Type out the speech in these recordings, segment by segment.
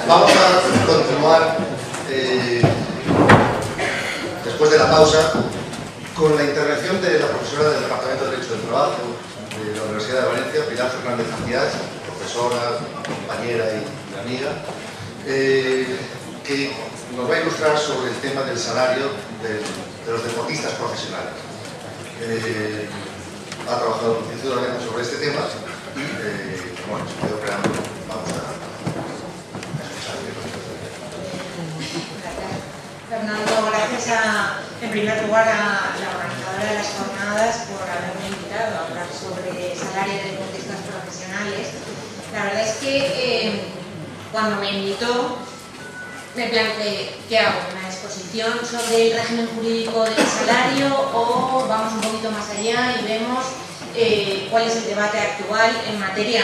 Vamos a continuar después de la pausa con la intervención de la profesora del Departamento de Derecho del Trabajo de la Universidad de Valencia, Pilar Fernández Anciás, profesora, compañera y amiga, que nos va a ilustrar sobre el tema del salario de los deportistas profesionales. Ha trabajado concienzudamente sobre este tema y, bueno, sin mayor preámbulo, vamos a escuchar. Fernando, gracias en primer lugar a la organizadora de las jornadas por haberme invitado a hablar sobre salario de deportistas profesionales. La verdad es que cuando me invitó me planteé, ¿qué hago? ¿Una exposición sobre el régimen jurídico del salario o vamos un poquito más allá y vemos cuál es el debate actual en materia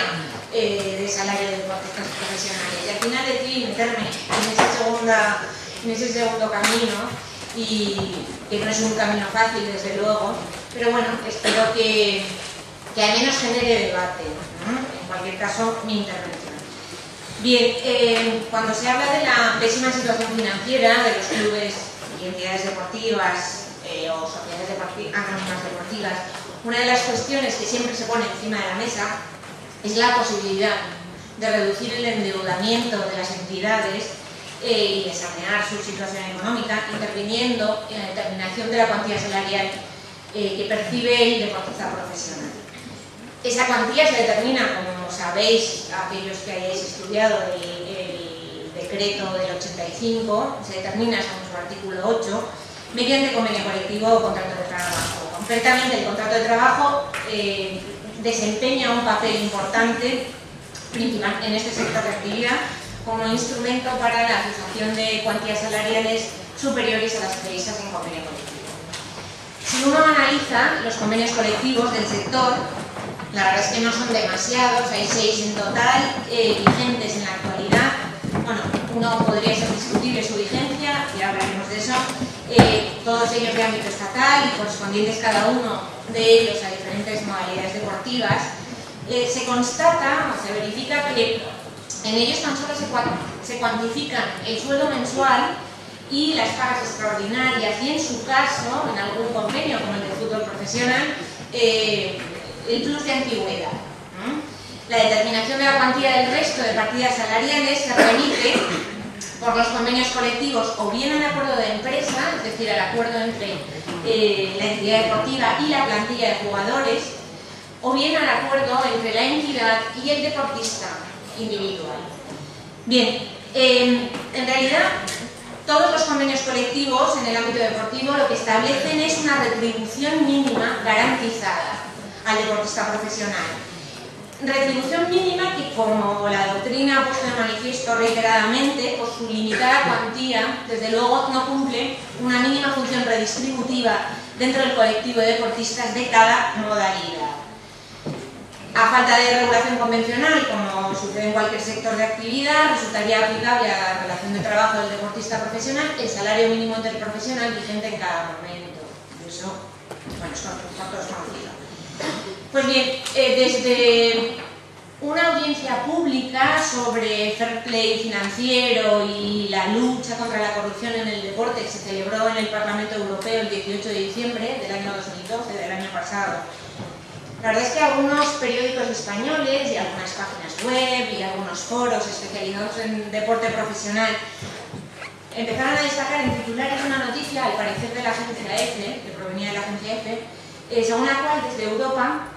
de salario de deportistas profesionales? Y al final decidí meterme en ese segundo camino, y que no es un camino fácil, desde luego, pero bueno, espero que al menos genere debate, ¿no? En cualquier caso, mi intervención. Bien, cuando se habla de la pésima situación financiera de los clubes y entidades deportivas o sociedades anónimas deportivas, una de las cuestiones que siempre se pone encima de la mesa es la posibilidad de reducir el endeudamiento de las entidades y de sanear su situación económica, interviniendo en la determinación de la cuantía salarial que percibe el deportista profesional. Esa cuantía se determina, como sabéis, aquellos que hayáis estudiado el decreto del 85, se determina según su artículo 8, mediante convenio colectivo o contrato de trabajo. Concretamente, el contrato de trabajo desempeña un papel importante principal en este sector de actividad como instrumento para la fijación de cuantías salariales superiores a las previstas en convenio colectivo. Si uno analiza los convenios colectivos del sector, la verdad es que no son demasiados, hay 6 en total vigentes en la actualidad. Bueno, uno podría ser discutible su vigencia, ya hablaremos de eso, todos ellos de ámbito estatal y correspondientes cada uno de ellos a diferentes modalidades deportivas. Se constata o se verifica que en ellos tan solo se cuantifican el sueldo mensual y las pagas extraordinarias, y en su caso, en algún convenio como el de fútbol profesional, el plus de antigüedad. La determinación de la cuantía del resto de partidas salariales se remite por los convenios colectivos o bien al acuerdo de empresa, es decir, al acuerdo entre la entidad deportiva y la plantilla de jugadores, o bien al acuerdo entre la entidad y el deportista individual. Bien, en realidad todos los convenios colectivos en el ámbito deportivo lo que establecen es una retribución mínima garantizada al deportista profesional. Retribución mínima que, como la doctrina ha puesto de manifiesto reiteradamente, por su limitada cuantía, desde luego no cumple una mínima función redistributiva dentro del colectivo de deportistas de cada modalidad. A falta de regulación convencional, como sucede en cualquier sector de actividad, resultaría aplicable a la relación de trabajo del deportista profesional el salario mínimo interprofesional vigente en cada momento. Eso, bueno, es todos conocido. Pues bien, desde una audiencia pública sobre fair play financiero y la lucha contra la corrupción en el deporte, que se celebró en el Parlamento Europeo el 18 de diciembre del año 2012, del año pasado, la verdad es que algunos periódicos españoles y algunas páginas web y algunos foros especializados en deporte profesional empezaron a destacar en titulares una noticia, al parecer de la agencia EFE, que provenía de la agencia EFE, según la cual desde Europa,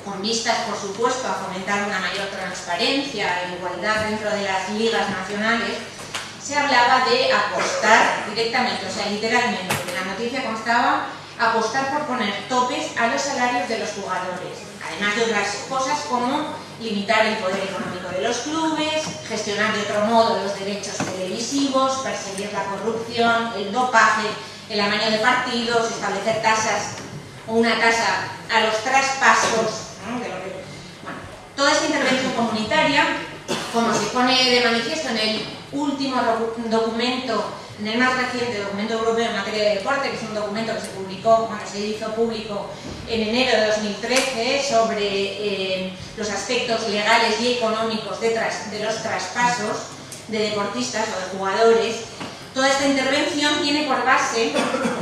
con vistas por supuesto a fomentar una mayor transparencia e igualdad dentro de las ligas nacionales, se hablaba de apostar directamente, o sea, literalmente, en la noticia constaba apostar por poner topes a los salarios de los jugadores, además de otras cosas como limitar el poder económico de los clubes, gestionar de otro modo los derechos televisivos, perseguir la corrupción, el dopaje, el amaño de partidos, establecer tasas o una tasa a los traspasos, ¿no? Bueno, toda esta intervención comunitaria, como se pone de manifiesto en el último documento, en el más reciente documento europeo en materia de deporte, que es un documento que se publicó, bueno, se hizo público en enero de 2013 sobre los aspectos legales y económicos de los traspasos, de deportistas o de jugadores, toda esta intervención tiene por base,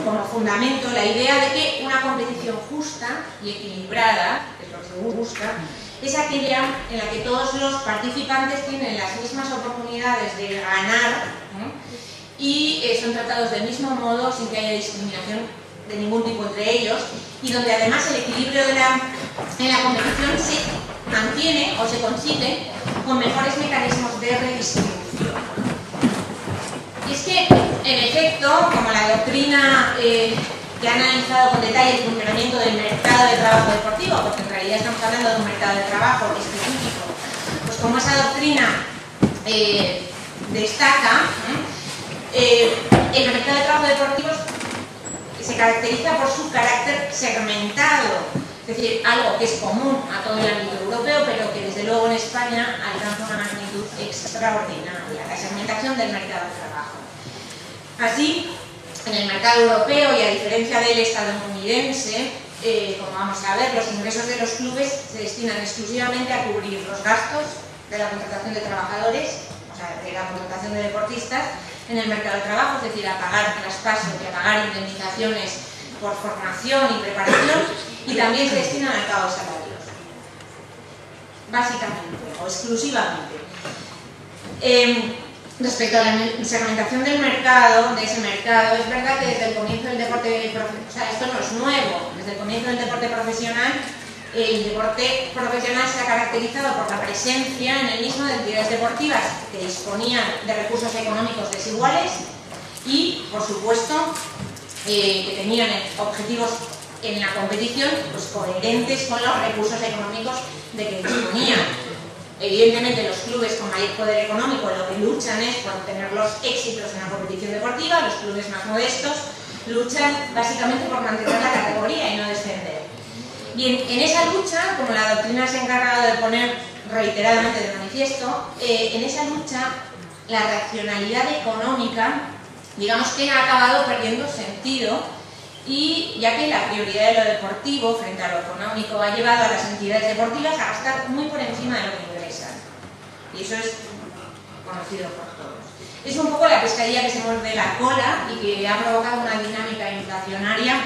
como fundamento, la idea de que una competición justa y equilibrada, que es lo que se busca, es aquella en la que todos los participantes tienen las mismas oportunidades de ganar, ¿no? Y son tratados del mismo modo sin que haya discriminación de ningún tipo entre ellos, y donde además el equilibrio en la competición se mantiene o se consigue con mejores mecanismos de redistribución. Y es que, en efecto, como la doctrina que ha analizado con detalle el funcionamiento del mercado de trabajo deportivo, porque en realidad estamos hablando de un mercado de trabajo específico, pues como esa doctrina destaca, el mercado de trabajo deportivo se caracteriza por su carácter segmentado, es decir, algo que es común a todo el ámbito europeo, pero que desde luego en España alcanza una magnitud extraordinaria, la segmentación del mercado de trabajo. Así, en el mercado europeo y a diferencia del estadounidense, como vamos a ver, los ingresos de los clubes se destinan exclusivamente a cubrir los gastos de la contratación de trabajadores, o sea, de la contratación de deportistas, en el mercado de trabajo, es decir, a pagar traspasos y a pagar indemnizaciones por formación y preparación, y también se destinan al pago de salarios, básicamente o exclusivamente. Respecto a la segmentación del mercado, de ese mercado, es verdad que desde el comienzo del deporte profesional, o sea, esto no es nuevo, desde el comienzo del deporte profesional, el deporte profesional se ha caracterizado por la presencia en el mismo de entidades deportivas que disponían de recursos económicos desiguales y, por supuesto, que tenían objetivos en la competición pues, coherentes con los recursos económicos de que disponían. Evidentemente, los clubes con mayor poder económico lo que luchan es por obtener los éxitos en la competición deportiva, los clubes más modestos luchan básicamente por mantener la categoría y no descender. Bien, en esa lucha, como la doctrina se ha encargado de poner reiteradamente de manifiesto, en esa lucha la racionalidad económica, digamos que ha acabado perdiendo sentido, y ya que la prioridad de lo deportivo frente a lo económico ha llevado a las entidades deportivas a gastar muy por encima de lo que ingresan. Y eso es conocido por todos. Es un poco la pescadilla que se muerde la cola y que ha provocado una dinámica inflacionaria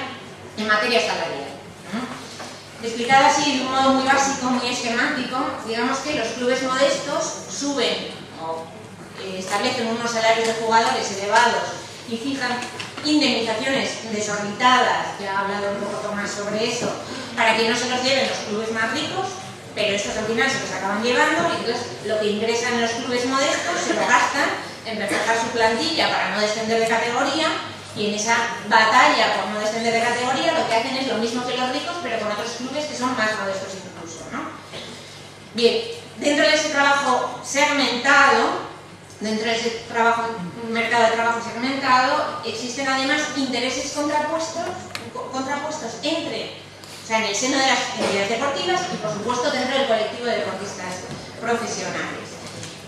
en materia salarial, ¿no? Explicado así de un modo muy básico, muy esquemático, digamos que los clubes modestos suben o establecen unos salarios de jugadores elevados y fijan indemnizaciones desorbitadas, ya ha hablado un poco Tomás sobre eso, para que no se los lleven los clubes más ricos, pero estos al final se los acaban llevando y entonces lo que ingresan en los clubes modestos se lo gastan en reforzar su plantilla para no descender de categoría, y en esa batalla por no descender de categoría lo que hacen es lo mismo que los ricos, pero con otros clubes que son más modestos incluso, ¿no? Bien, dentro de ese trabajo segmentado, dentro de ese mercado de trabajo segmentado, existen además intereses contrapuestos entre, o sea, en el seno de las entidades deportivas y por supuesto dentro del colectivo de deportistas profesionales.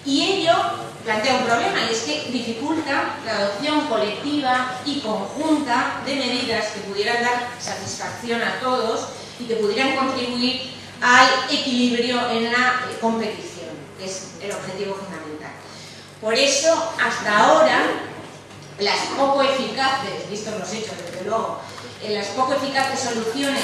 Y ello plantea un problema, y es que dificulta la adopción colectiva y conjunta de medidas que pudieran dar satisfacción a todos y que pudieran contribuir al equilibrio en la competición, que es el objetivo fundamental. Por eso, hasta ahora, las poco eficaces, vistos los hechos desde luego, las poco eficaces soluciones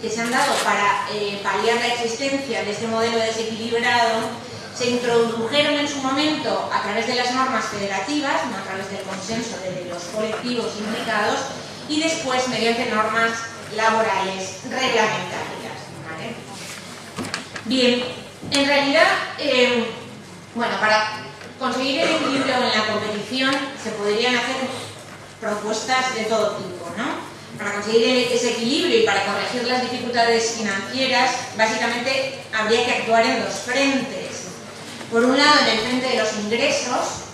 que se han dado para paliar la existencia de este modelo desequilibrado se introdujeron en su momento a través de las normas federativas, no a través del consenso de los colectivos implicados, y después mediante normas laborales reglamentarias, ¿vale? Bien, en realidad, bueno, para conseguir el equilibrio en la competición se podrían hacer propuestas de todo tipo, ¿no? Para conseguir ese equilibrio y para corregir las dificultades financieras, básicamente habría que actuar en dos frentes. Por un lado, en el frente de los ingresos,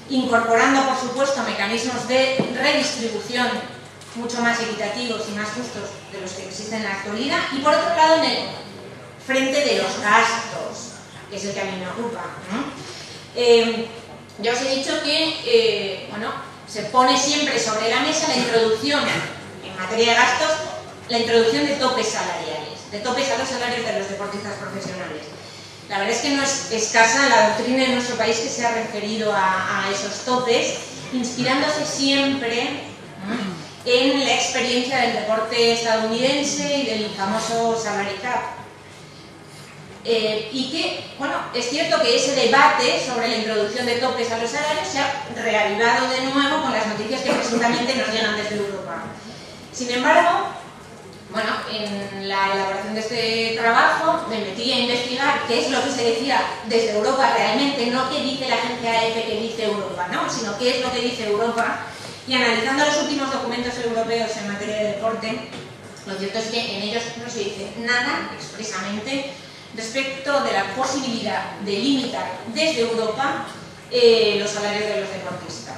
incorporando, por supuesto, mecanismos de redistribución mucho más equitativos y más justos de los que existen en la actualidad, y por otro lado, en el frente de los gastos, que es el que a mí me ocupa, ¿no? Ya os he dicho que bueno, se pone siempre sobre la mesa la introducción, en materia de gastos, la introducción de topes salariales, de topes a los salarios de los deportistas profesionales. La verdad es que no es escasa la doctrina de nuestro país que se ha referido a esos topes, inspirándose siempre en la experiencia del deporte estadounidense y del famoso salary cap. Y que, bueno, es cierto que ese debate sobre la introducción de topes a los salarios se ha reavivado de nuevo con las noticias que presuntamente nos llegan desde Europa. Sin embargo, bueno, en la elaboración de este trabajo me metí a investigar qué es lo que se decía desde Europa realmente, no qué dice la agencia AEF que dice Europa, ¿no? Sino qué es lo que dice Europa. Y analizando los últimos documentos europeos en materia de deporte, lo cierto es que en ellos no se dice nada expresamente respecto de la posibilidad de limitar desde Europa los salarios de los deportistas,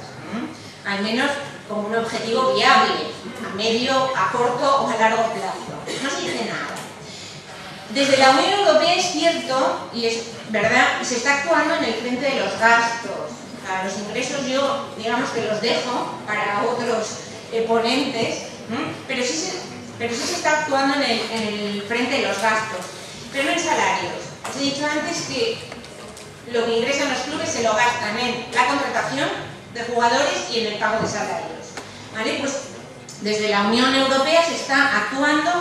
al menos como un objetivo viable, a medio, a corto o a largo plazo. No se dice nada. Desde la Unión Europea es cierto, y es verdad, se está actuando en el frente de los gastos. A los ingresos yo, digamos que los dejo para otros ponentes, pero sí se está actuando en el frente de los gastos, pero no en salarios. Os he dicho antes que lo que ingresan los clubes se lo gastan en la contratación de jugadores y en el pago de salarios, ¿vale? Pues desde la Unión Europea se está actuando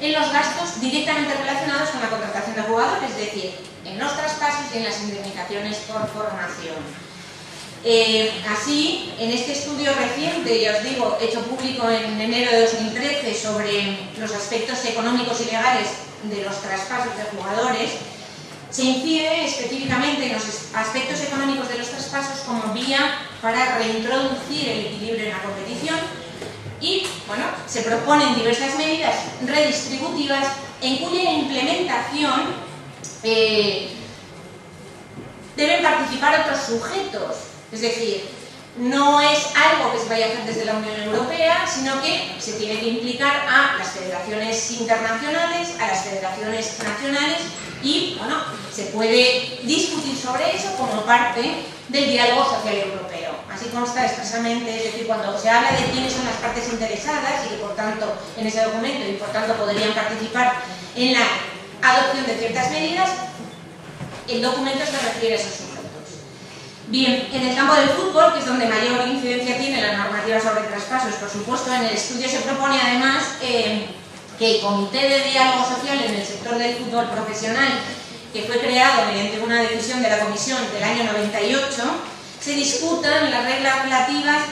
en los gastos directamente relacionados con la contratación de jugadores, es decir, en los traspasos y en las indemnizaciones por formación. Así, en este estudio reciente, ya os digo, hecho público en enero de 2013 sobre los aspectos económicos y legales de los traspasos de jugadores, se incide específicamente en los aspectos económicos de los traspasos como vía para reintroducir el equilibrio en la competición y, bueno, se proponen diversas medidas redistributivas en cuya implementación deben participar otros sujetos. Es decir, no es algo que se vaya a hacer desde la Unión Europea, sino que se tiene que implicar a las federaciones internacionales, a las federaciones nacionales y, bueno, se puede discutir sobre eso como parte del diálogo social europeo. Así consta expresamente, es decir, cuando se habla de quiénes son las partes interesadas y que, por tanto, en ese documento y, por tanto, podrían participar en la adopción de ciertas medidas, el documento se refiere a esos sujetos. Bien, en el campo del fútbol, que es donde mayor incidencia tiene la normativa sobre traspasos, por supuesto, en el estudio se propone además que el Comité de Diálogo Social en el sector del fútbol profesional, que fue creado mediante una decisión de la Comisión del año 98, se discutan las reglas relativas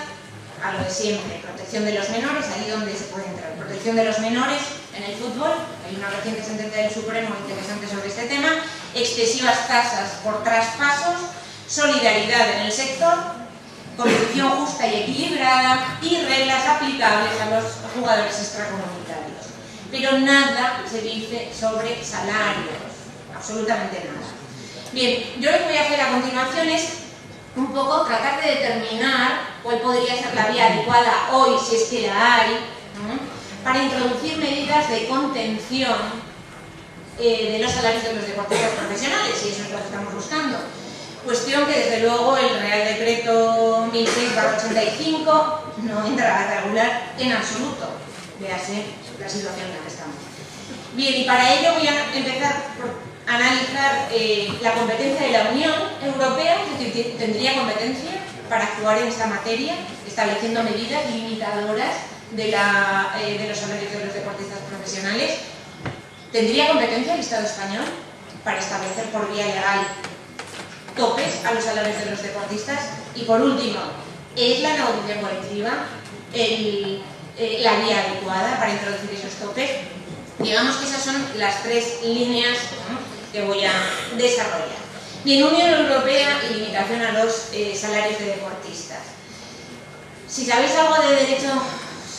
a lo de siempre, protección de los menores, ahí donde se puede entrar, protección de los menores en el fútbol, hay una reciente sentencia del Supremo interesante sobre este tema, excesivas tasas por traspasos, solidaridad en el sector, competición justa y equilibrada y reglas aplicables a los jugadores extracomunitarios. Pero nada se dice sobre salarios, absolutamente nada. Bien, yo lo que voy a hacer a continuación es un poco tratar de determinar cuál podría ser la vía adecuada hoy, si es que la hay, para introducir medidas de contención de los salarios de los deportistas profesionales, y eso es lo que estamos buscando. Cuestión que desde luego el Real Decreto 1006/85 no entra a regular en absoluto. Véase la situación en la que estamos. Bien, y para ello voy a empezar por analizar la competencia de la Unión Europea, que tendría competencia para actuar en esta materia, estableciendo medidas limitadoras de los salarios de los deportistas profesionales. ¿Tendría competencia el Estado español para establecer por vía legal topes a los salarios de los deportistas? Y por último, ¿es la negociación colectiva la vía adecuada para introducir esos topes? Digamos que esas son las tres líneas que voy a desarrollar. Bien, Unión Europea y limitación a los salarios de deportistas. Si sabéis algo de derecho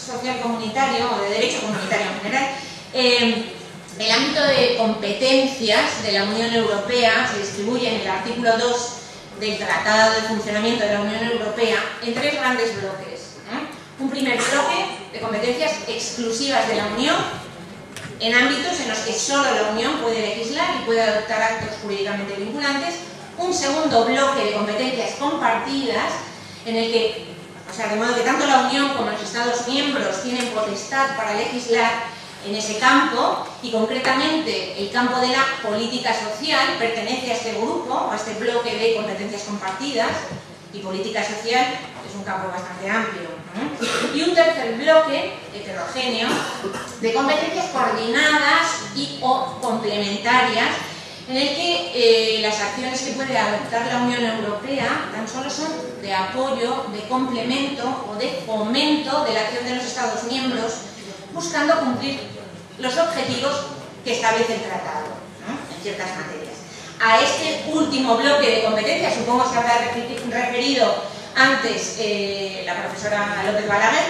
social comunitario o de derecho comunitario en general, el ámbito de competencias de la Unión Europea se distribuye en el artículo 2 del Tratado de Funcionamiento de la Unión Europea en tres grandes bloques. Un primer bloque de competencias exclusivas de la Unión, en ámbitos en los que solo la Unión puede legislar y puede adoptar actos jurídicamente vinculantes. Un segundo bloque de competencias compartidas, en el que, de modo que tanto la Unión como los Estados miembros tienen potestad para legislar en ese campo, y concretamente el campo de la política social pertenece a este grupo, a este bloque de competencias compartidas, y política social es un campo bastante amplio, ¿no? Y un tercer bloque heterogéneo de competencias coordinadas y o complementarias, en el que las acciones que puede adoptar la Unión Europea tan solo son de apoyo, de complemento o de fomento de la acción de los Estados miembros, buscando cumplir los objetivos que establece el tratado, ¿no? En ciertas materias. A este último bloque de competencias, supongo que se habrá referido antes la profesora López Balaguer,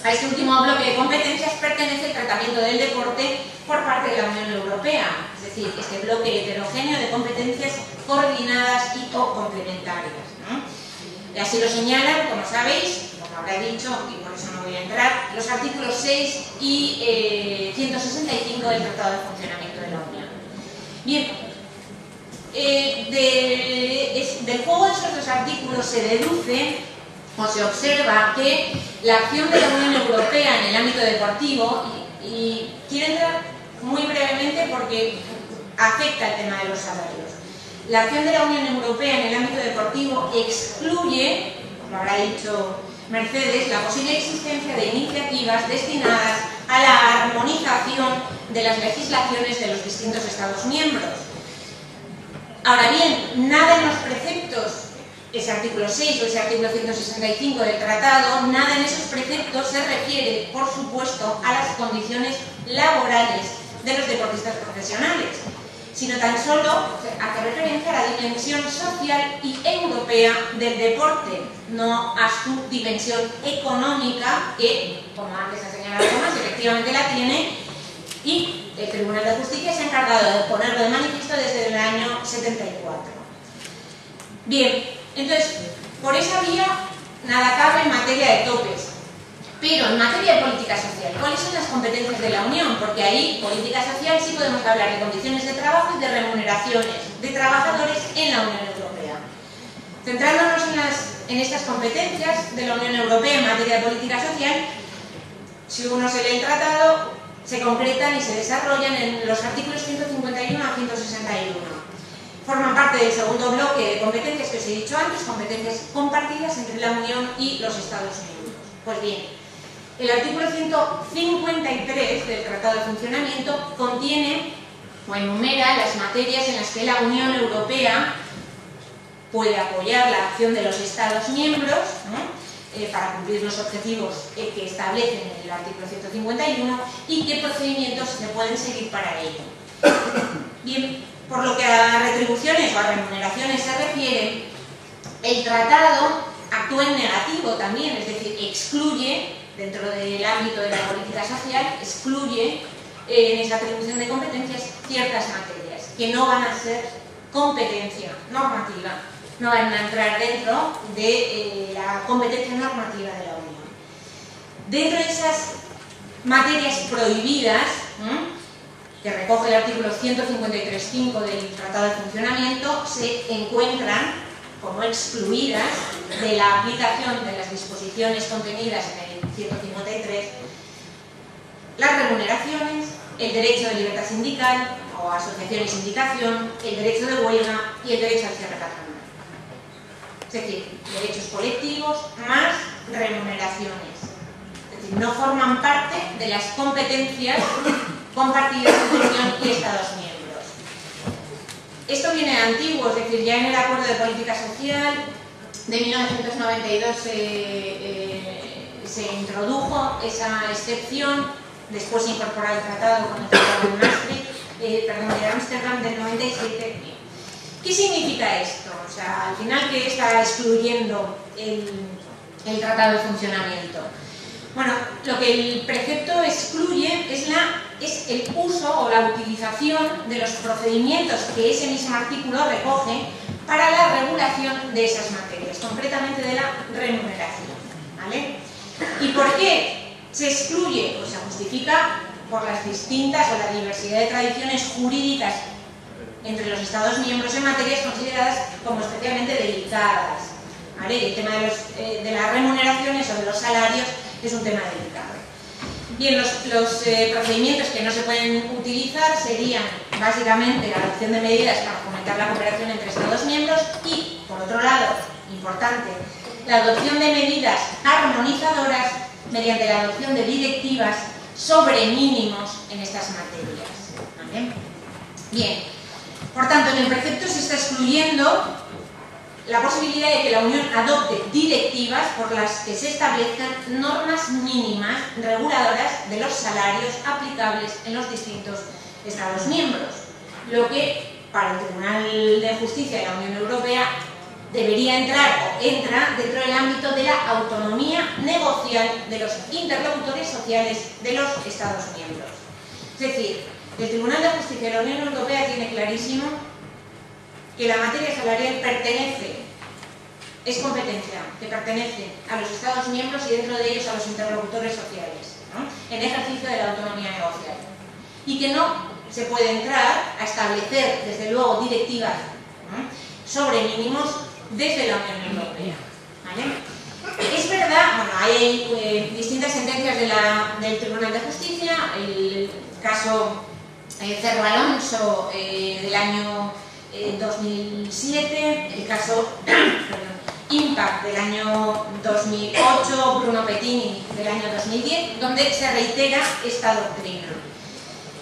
a este último bloque de competencias pertenece el tratamiento del deporte por parte de la Unión Europea, es decir, este bloque heterogéneo de competencias coordinadas y o complementarias, ¿no? Y así lo señalan, como sabéis, como habrá dicho, y por eso no voy a entrar, los artículos 6 y 165 del Tratado de Funcionamiento de la Unión. Bien, del juego de esos dos artículos se deduce o se observa que la acción de la Unión Europea en el ámbito deportivo, y quiero entrar muy brevemente porque afecta el tema de los salarios. La acción de la Unión Europea en el ámbito deportivo excluye, como habrá dicho Mercedes, la posible existencia de iniciativas destinadas a la armonización de las legislaciones de los distintos Estados miembros. Ahora bien, nada en los preceptos, ese artículo 6 o ese artículo 165 del tratado, nada en esos preceptos se refiere, por supuesto, a las condiciones laborales de los deportistas profesionales, sino tan solo hace referencia a la dimensión social y europea del deporte, no a su dimensión económica, que, como antes ha señalado Tomás, efectivamente la tiene, y el Tribunal de Justicia se ha encargado de ponerlo de manifiesto desde el año 74. Bien, entonces, por esa vía nada cabe en materia de topes. Pero en materia de política social, ¿cuáles son las competencias de la Unión? Porque ahí, política social, sí podemos hablar de condiciones de trabajo y de remuneraciones de trabajadores en la Unión Europea. Centrándonos en estas competencias de la Unión Europea en materia de política social, si uno se lee el tratado, se concretan y se desarrollan en los artículos 151 a 161. Forman parte del segundo bloque de competencias que os he dicho antes, competencias compartidas entre la Unión y los Estados miembros. Pues bien, el artículo 153 del Tratado de Funcionamiento contiene o enumera las materias en las que la Unión Europea puede apoyar la acción de los Estados miembros, ¿no? Para cumplir los objetivos que establecen en el artículo 151 y qué procedimientos se pueden seguir para ello. Bien, por lo que a retribuciones o a remuneraciones se refiere, el tratado actúa en negativo también, es decir, excluye, dentro del ámbito de la política social, excluye en esa atribución de competencias ciertas materias que no van a ser competencia normativa, no van a entrar dentro de la competencia normativa de la Unión. Dentro de esas materias prohibidas, que recoge el artículo 153.5 del Tratado de Funcionamiento, se encuentran como excluidas de la aplicación de las disposiciones contenidas en el 153 las remuneraciones, el derecho de libertad sindical o asociación y sindicación, el derecho de huelga y el derecho al cierre patronal. Es decir, derechos colectivos más remuneraciones. Es decir, no forman parte de las competencias compartidas entre Unión y Estados miembros. Esto viene antiguo, es decir, ya en el Acuerdo de Política Social de 1992 se introdujo esa excepción, después se incorporó al tratado con el Tratado de Ámsterdam del 97. ¿Qué significa esto? O sea, al final, ¿qué está excluyendo el Tratado de Funcionamiento? Bueno, lo que el precepto excluye es el uso o la utilización de los procedimientos que ese mismo artículo recoge para la regulación de esas materias, concretamente de la remuneración, ¿vale? ¿Y por qué se excluye? Pues se justifica por las distintas o la diversidad de tradiciones jurídicas entre los Estados miembros en materias consideradas como especialmente delicadas, ¿vale? El tema de las remuneraciones o de los salarios es un tema delicado. Bien, los procedimientos que no se pueden utilizar serían básicamente la adopción de medidas para fomentar la cooperación entre Estados miembros y, por otro lado, importante, la adopción de medidas armonizadoras mediante la adopción de directivas sobre mínimos en estas materias. ¿Vale? Bien, por tanto, en el precepto se está excluyendo la posibilidad de que la Unión adopte directivas por las que se establezcan normas mínimas reguladoras de los salarios aplicables en los distintos Estados miembros, lo que para el Tribunal de Justicia de la Unión Europea debería entrar o entra dentro del ámbito de la autonomía negocial de los interlocutores sociales de los Estados miembros. Es decir, el Tribunal de Justicia de la Unión Europea tiene clarísimo que la materia salarial es competencia que pertenece a los Estados miembros y dentro de ellos a los interlocutores sociales, ¿no?, en ejercicio de la autonomía negocial. Y que no se puede entrar a establecer, desde luego, directivas, ¿no?, sobre mínimos desde la Unión Europea. ¿Vale? Es verdad, bueno, hay distintas sentencias del Tribunal de Justicia, el caso Cerro Alonso del año 2007, el caso Impact del año 2008, Bruno Pettini del año 2010, donde se reitera esta doctrina.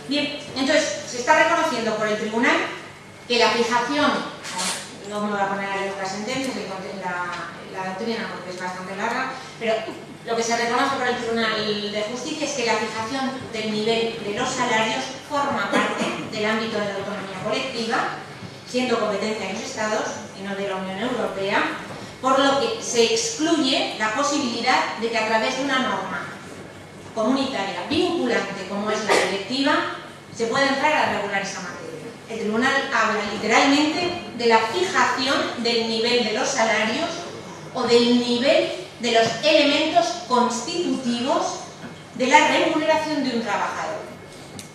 Bien, entonces se está reconociendo por el Tribunal que la fijación, no me voy a poner a leer las sentencias, la doctrina porque es bastante larga, pero lo que se reconoce por el Tribunal de Justicia es que la fijación del nivel de los salarios forma parte del ámbito de la autonomía colectiva, siendo competencia de los Estados y no de la Unión Europea, por lo que se excluye la posibilidad de que a través de una norma comunitaria vinculante como es la directiva se pueda entrar a regular esa materia. El Tribunal habla literalmente de la fijación del nivel de los salarios o del nivel de los elementos constitutivos de la remuneración de un trabajador,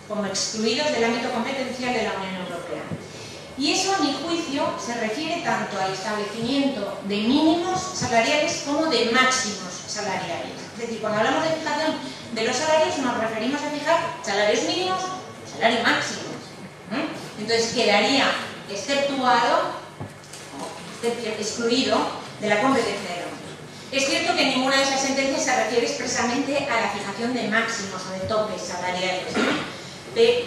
como excluidos del ámbito competencial de la Unión Europea. Y eso, a mi juicio, se refiere tanto al establecimiento de mínimos salariales como de máximos salariales. Es decir, cuando hablamos de fijación de los salarios nos referimos a fijar salarios mínimos o salarios máximos. Entonces quedaría exceptuado, excluido de la competencia de la Unión. Es cierto que ninguna de esas sentencias se refiere expresamente a la fijación de máximos o de topes salariales,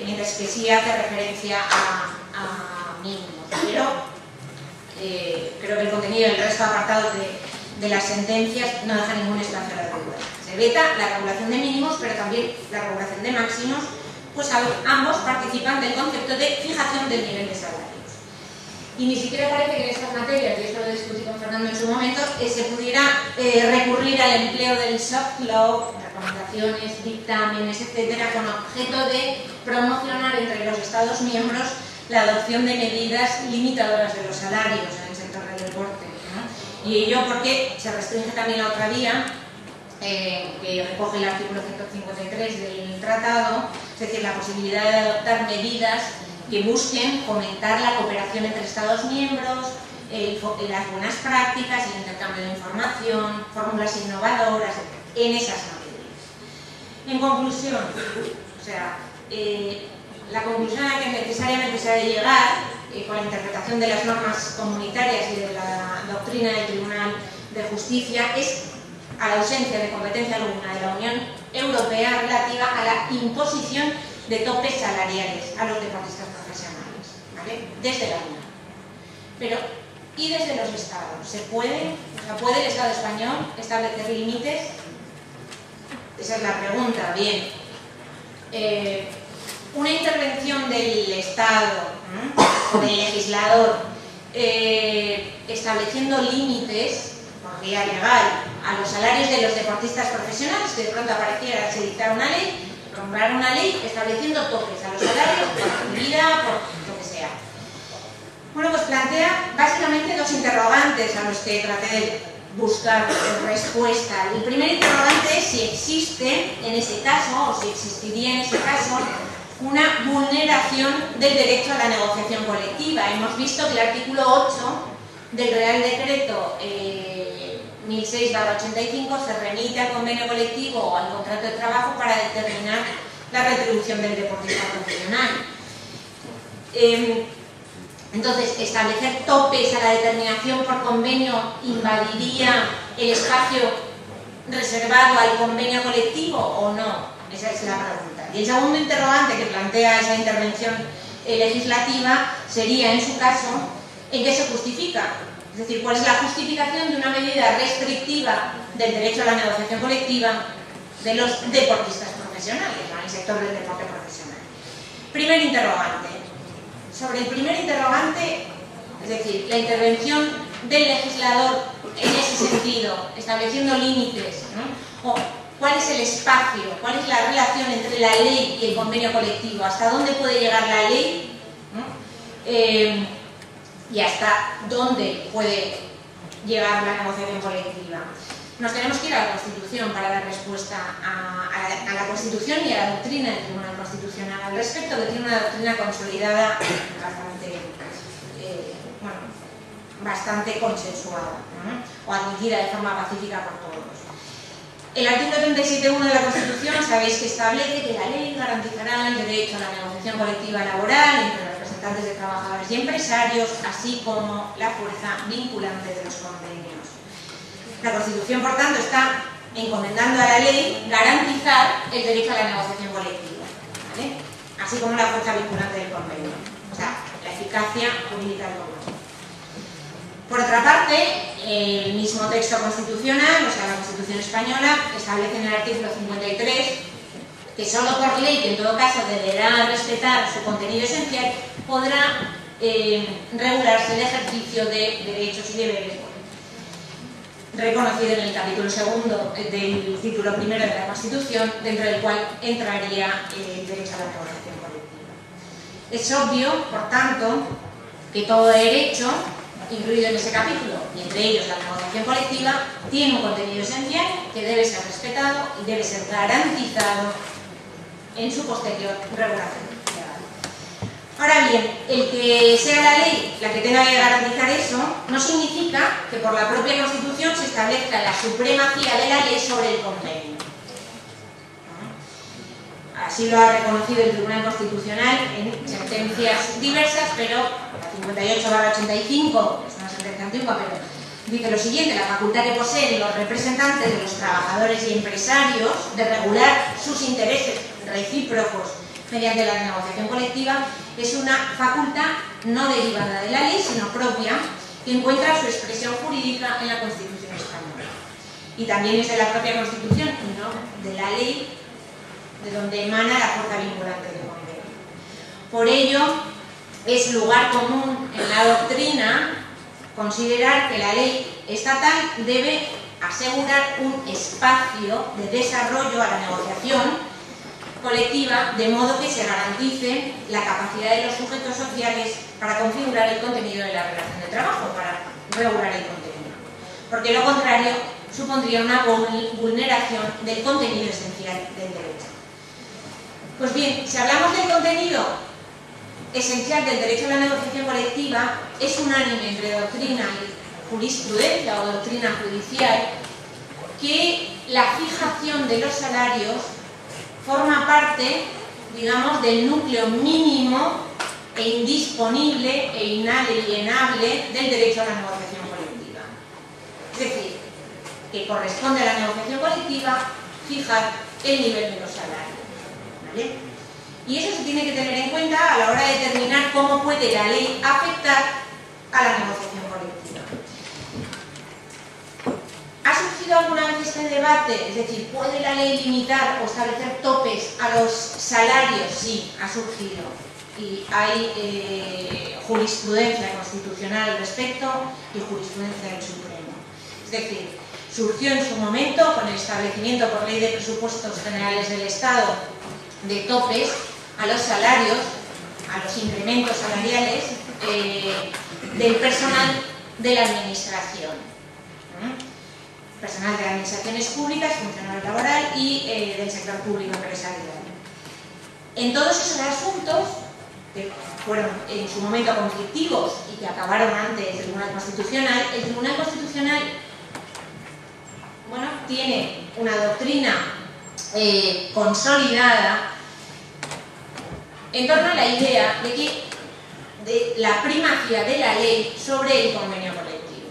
mientras que sí hace referencia a mínimos, pero creo que el contenido del resto apartados de las sentencias no deja ningún espacio a la duda. Se veta la regulación de mínimos, pero también la regulación de máximos, pues ambos participan del concepto de fijación del nivel de salarios. Y ni siquiera parece que en estas materias, y esto lo discutí con Fernando en su momento, se pudiera recurrir al empleo del soft law, recomendaciones, dictámenes, etcétera, con objeto de promocionar entre los Estados miembros la adopción de medidas limitadoras de los salarios en el sector del deporte, ¿no? Y ello porque se restringe también a otra vía que recoge el artículo 153 del tratado, es decir, la posibilidad de adoptar medidas que busquen fomentar la cooperación entre Estados miembros, las buenas prácticas, el intercambio de información, fórmulas innovadoras, en esas materias. En conclusión, o sea, la conclusión a la que necesariamente se ha de llegar, con la interpretación de las normas comunitarias y de la doctrina del Tribunal de Justicia, es a la ausencia de competencia alguna de la Unión Europea relativa a la imposición de topes salariales a los deportistas profesionales, ¿vale?, desde la Unión. Pero, ¿y desde los Estados? ¿Se puede? O sea, ¿puede el Estado español establecer límites? Esa es la pregunta. Bien. Una intervención del Estado o del legislador estableciendo límites por vía legal a los salarios de los deportistas profesionales, que de pronto apareciera, se dictara una ley, nombrar una ley estableciendo topes a los salarios por actividad, por lo que sea. Bueno, pues plantea básicamente dos interrogantes a los que traté de buscar respuesta. El primer interrogante es si existe en ese caso, o si existiría en ese caso, una vulneración del derecho a la negociación colectiva. Hemos visto que el artículo 8 del Real Decreto 1006/85 se remite al convenio colectivo o al contrato de trabajo para determinar la retribución del deportista profesional. Entonces, establecer topes a la determinación por convenio invadiría el espacio reservado al convenio colectivo o no. Esa es la pregunta. Y el segundo interrogante que plantea esa intervención legislativa sería, en su caso, ¿en qué se justifica? Es decir, ¿cuál es la justificación de una medida restrictiva del derecho a la negociación colectiva de los deportistas profesionales, en el sector del deporte profesional? Primer interrogante. Sobre el primer interrogante, es decir, la intervención del legislador en ese sentido, estableciendo límites, ¿no? O cuál es el espacio, cuál es la relación entre la ley y el convenio colectivo, hasta dónde puede llegar la ley, ¿no? Y hasta dónde puede llegar la negociación colectiva. Nos tenemos que ir a la Constitución para dar respuesta a la Constitución y a la doctrina del Tribunal Constitucional al respecto, que tiene una doctrina consolidada bastante consensuada, ¿no? O admitida de forma pacífica por todos. El artículo 37.1 de la Constitución, sabéis que establece que la ley garantizará el derecho a la negociación colectiva laboral entre los representantes de trabajadores y empresarios, así como la fuerza vinculante de los convenios. La Constitución, por tanto, está encomendando a la ley garantizar el derecho a la negociación colectiva, ¿vale? Así como la fuerza vinculante del convenio, o sea, la eficacia jurídica del convenio. Por otra parte, el mismo texto constitucional, o sea, la Constitución española, establece en el artículo 53 que solo por ley, que en todo caso deberá respetar su contenido esencial, podrá regularse el ejercicio de derechos y deberes reconocido en el capítulo 2 del título 1 de la Constitución, dentro del cual entraría el derecho a la negociación colectiva. Es obvio, por tanto, que todo derecho incluido en ese capítulo, y entre ellos la negociación colectiva, tiene un contenido esencial que debe ser respetado y debe ser garantizado en su posterior regulación legal. Ahora bien, el que sea la ley la que tenga que garantizar eso no significa que por la propia Constitución se establezca la supremacía de la ley sobre el convenio. Así lo ha reconocido el Tribunal Constitucional en sentencias diversas, pero la 58/85, es una sentencia antigua, pero dice lo siguiente: la facultad que poseen los representantes de los trabajadores y empresarios de regular sus intereses recíprocos mediante la negociación colectiva es una facultad no derivada de la ley, sino propia, que encuentra su expresión jurídica en la Constitución española. Y también es de la propia Constitución y no de la ley, de donde emana la fuerza vinculante del convenio. Por ello, es lugar común en la doctrina considerar que la ley estatal debe asegurar un espacio de desarrollo a la negociación colectiva, de modo que se garantice la capacidad de los sujetos sociales para configurar el contenido de la relación de trabajo, para regular el contenido. Porque lo contrario supondría una vulneración del contenido esencial del derecho. Pues bien, si hablamos del contenido esencial del derecho a la negociación colectiva, es unánime entre doctrina y jurisprudencia o doctrina judicial que la fijación de los salarios forma parte, digamos, del núcleo mínimo e indisponible e inalienable del derecho a la negociación colectiva. Es decir, que corresponde a la negociación colectiva fijar el nivel de los salarios, ¿vale? Y eso se tiene que tener en cuenta a la hora de determinar cómo puede la ley afectar a la negociación colectiva. ¿Ha surgido alguna vez este debate? Es decir, ¿puede la ley limitar o establecer topes a los salarios? Sí, ha surgido. Y hay jurisprudencia constitucional al respecto y jurisprudencia del Supremo. Es decir, surgió en su momento con el establecimiento por ley de presupuestos generales del Estado de topes a los salarios, a los incrementos salariales del personal de la administración. Personal de administraciones públicas, funcionario laboral y del sector público empresarial. En todos esos asuntos, que fueron en su momento conflictivos y que acabaron ante el Tribunal Constitucional, el Tribunal Constitucional tiene una doctrina consolidada en torno a la idea de la primacía de la ley sobre el convenio colectivo.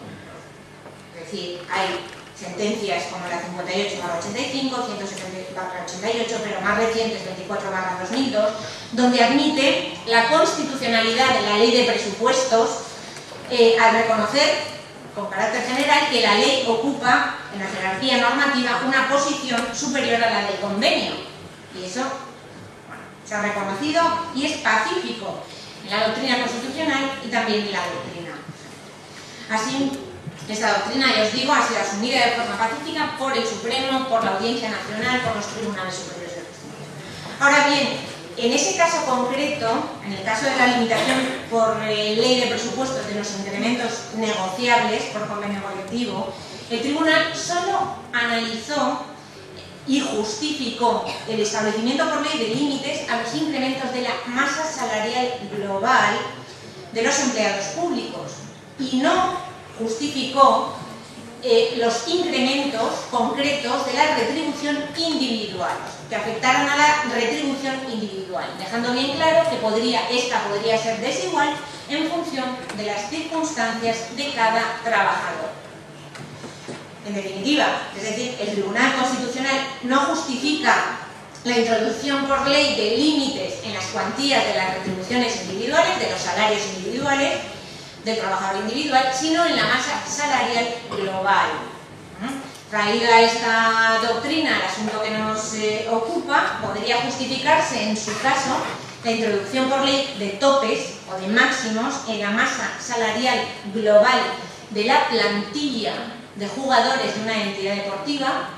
Es decir, hay sentencias como la 58/85, 170/88, pero más recientes, 24/2002, donde admite la constitucionalidad de la ley de presupuestos al reconocer con carácter general que la ley ocupa en la jerarquía normativa una posición superior a la del convenio. Y eso, bueno, se ha reconocido y es pacífico en la doctrina constitucional y también en la doctrina. Así, esta doctrina, ya os digo, ha sido asumida de forma pacífica por el Supremo, por la Audiencia Nacional, por los tribunales superiores de justicia. Ahora bien, en ese caso concreto, en el caso de la limitación por ley de presupuestos de los incrementos negociables por convenio colectivo, el tribunal solo analizó y justificó el establecimiento por ley de límites a los incrementos de la masa salarial global de los empleados públicos y no justificó los incrementos concretos de la retribución individual, que afectaran a la retribución individual, dejando bien claro que esta podría ser desigual en función de las circunstancias de cada trabajador. En definitiva, es decir, el Tribunal Constitucional no justifica la introducción por ley de límites en las cuantías de las retribuciones individuales, de los salarios individuales, del trabajador individual, sino en la masa salarial global. Traída esta doctrina al asunto que nos ocupa, podría justificarse en su caso la introducción por ley de topes o de máximos en la masa salarial global de la plantilla de jugadores de una entidad deportiva,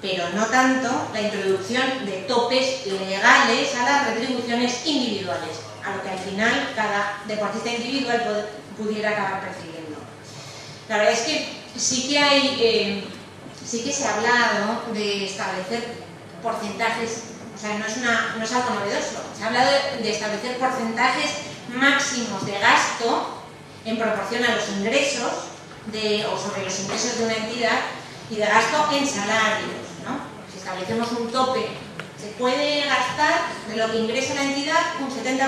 pero no tanto la introducción de topes legales a las retribuciones individuales, a lo que al final cada deportista individual pudiera acabar percibiendo. La verdad es que sí que se ha hablado de establecer porcentajes, o sea, no es algo novedoso, se ha hablado de establecer porcentajes máximos de gasto en proporción a los ingresos o sobre los ingresos de una entidad y de gasto en salarios, ¿no? Si establecemos un tope, se puede gastar de lo que ingresa la entidad un 70%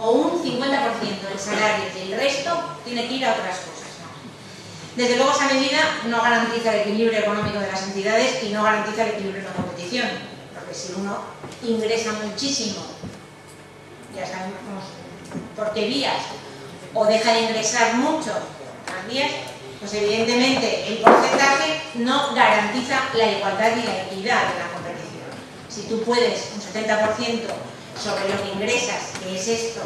o un 50% en salarios y el resto tiene que ir a otras cosas, ¿no? Desde luego esa medida no garantiza el equilibrio económico de las entidades y no garantiza el equilibrio de la competición, porque si uno ingresa muchísimo, ya sabemos por qué vías, o deja de ingresar mucho también, pues evidentemente el porcentaje no garantiza la igualdad y la equidad de la competición. Si tú puedes un 70% sobre lo que ingresas, que es esto,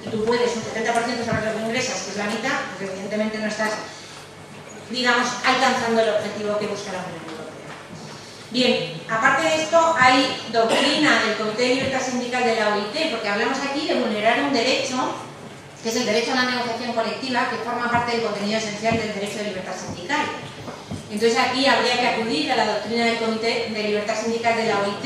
y tú puedes un 70% sobre lo que ingresas, que es la mitad, pues evidentemente no estás, digamos, alcanzando el objetivo que busca la Unión Europea. Bien, aparte de esto, hay doctrina del Comité de Libertad Sindical de la OIT, porque hablamos aquí de vulnerar un derecho, que es el derecho a la negociación colectiva, que forma parte del contenido esencial del derecho de libertad sindical. Entonces aquí habría que acudir a la doctrina del Comité de Libertad Sindical de la OIT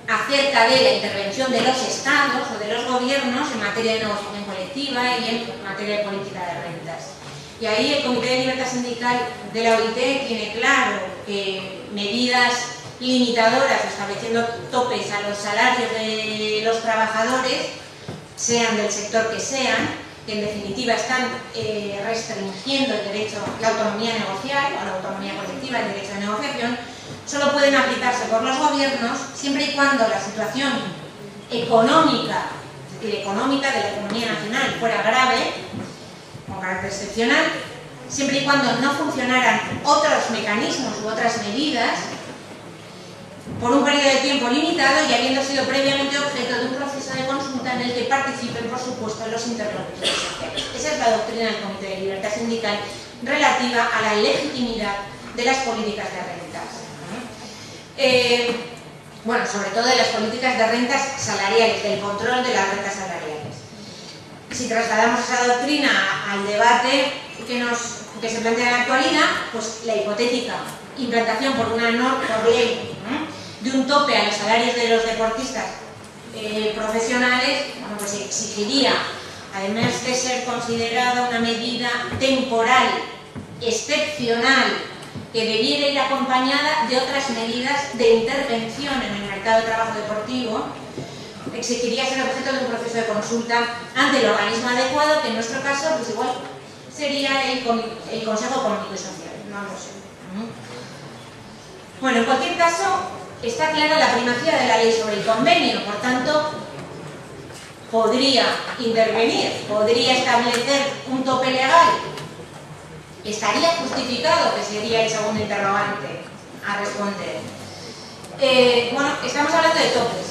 acerca de la intervención de los estados o de los gobiernos en materia de negociación colectiva y en materia de política de rentas. Y ahí el Comité de Libertad Sindical de la OIT tiene claro que medidas limitadoras, estableciendo topes a los salarios de los trabajadores, sean del sector que sean, que en definitiva están restringiendo el derecho, la autonomía negocial o la autonomía colectiva, el derecho de negociación, solo pueden aplicarse por los gobiernos siempre y cuando la situación económica, es decir, económica de la economía nacional fuera grave, con carácter excepcional, siempre y cuando no funcionaran otros mecanismos u otras medidas por un periodo de tiempo limitado y habiendo sido previamente objeto de un proceso de consulta en el que participen, por supuesto, los interlocutores sociales. Esa es la doctrina del Comité de Libertad Sindical relativa a la legitimidad de las políticas de rentas. Bueno, sobre todo de las políticas de rentas salariales, del control de las rentas salariales. Si trasladamos esa doctrina al debate que se plantea en la actualidad, pues la hipotética implantación por una norma, por ley, de un tope a los salarios de los deportistas profesionales, bueno, pues exigiría, además de ser considerada una medida temporal excepcional que debiera ir acompañada de otras medidas de intervención en el mercado de trabajo deportivo, exigiría ser objeto de un proceso de consulta ante el organismo adecuado, que en nuestro caso, pues igual sería el Consejo Económico y Social, no lo sé. Bueno, en cualquier caso, está clara la primacía de la ley sobre el convenio, por tanto, podría intervenir, podría establecer un tope legal. ¿Estaría justificado? Que sería el segundo interrogante a responder. Bueno, estamos hablando de topes,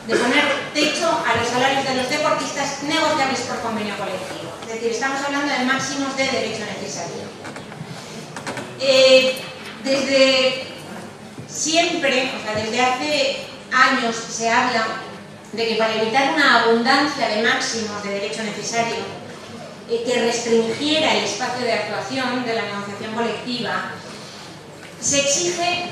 de poner techo a los salarios de los deportistas negociables por convenio colectivo. Es decir, estamos hablando de máximos de derecho necesario. Desde siempre, o sea, desde hace años se habla de que para evitar una abundancia de máximos de derecho necesario que restringiera el espacio de actuación de la negociación colectiva, se exige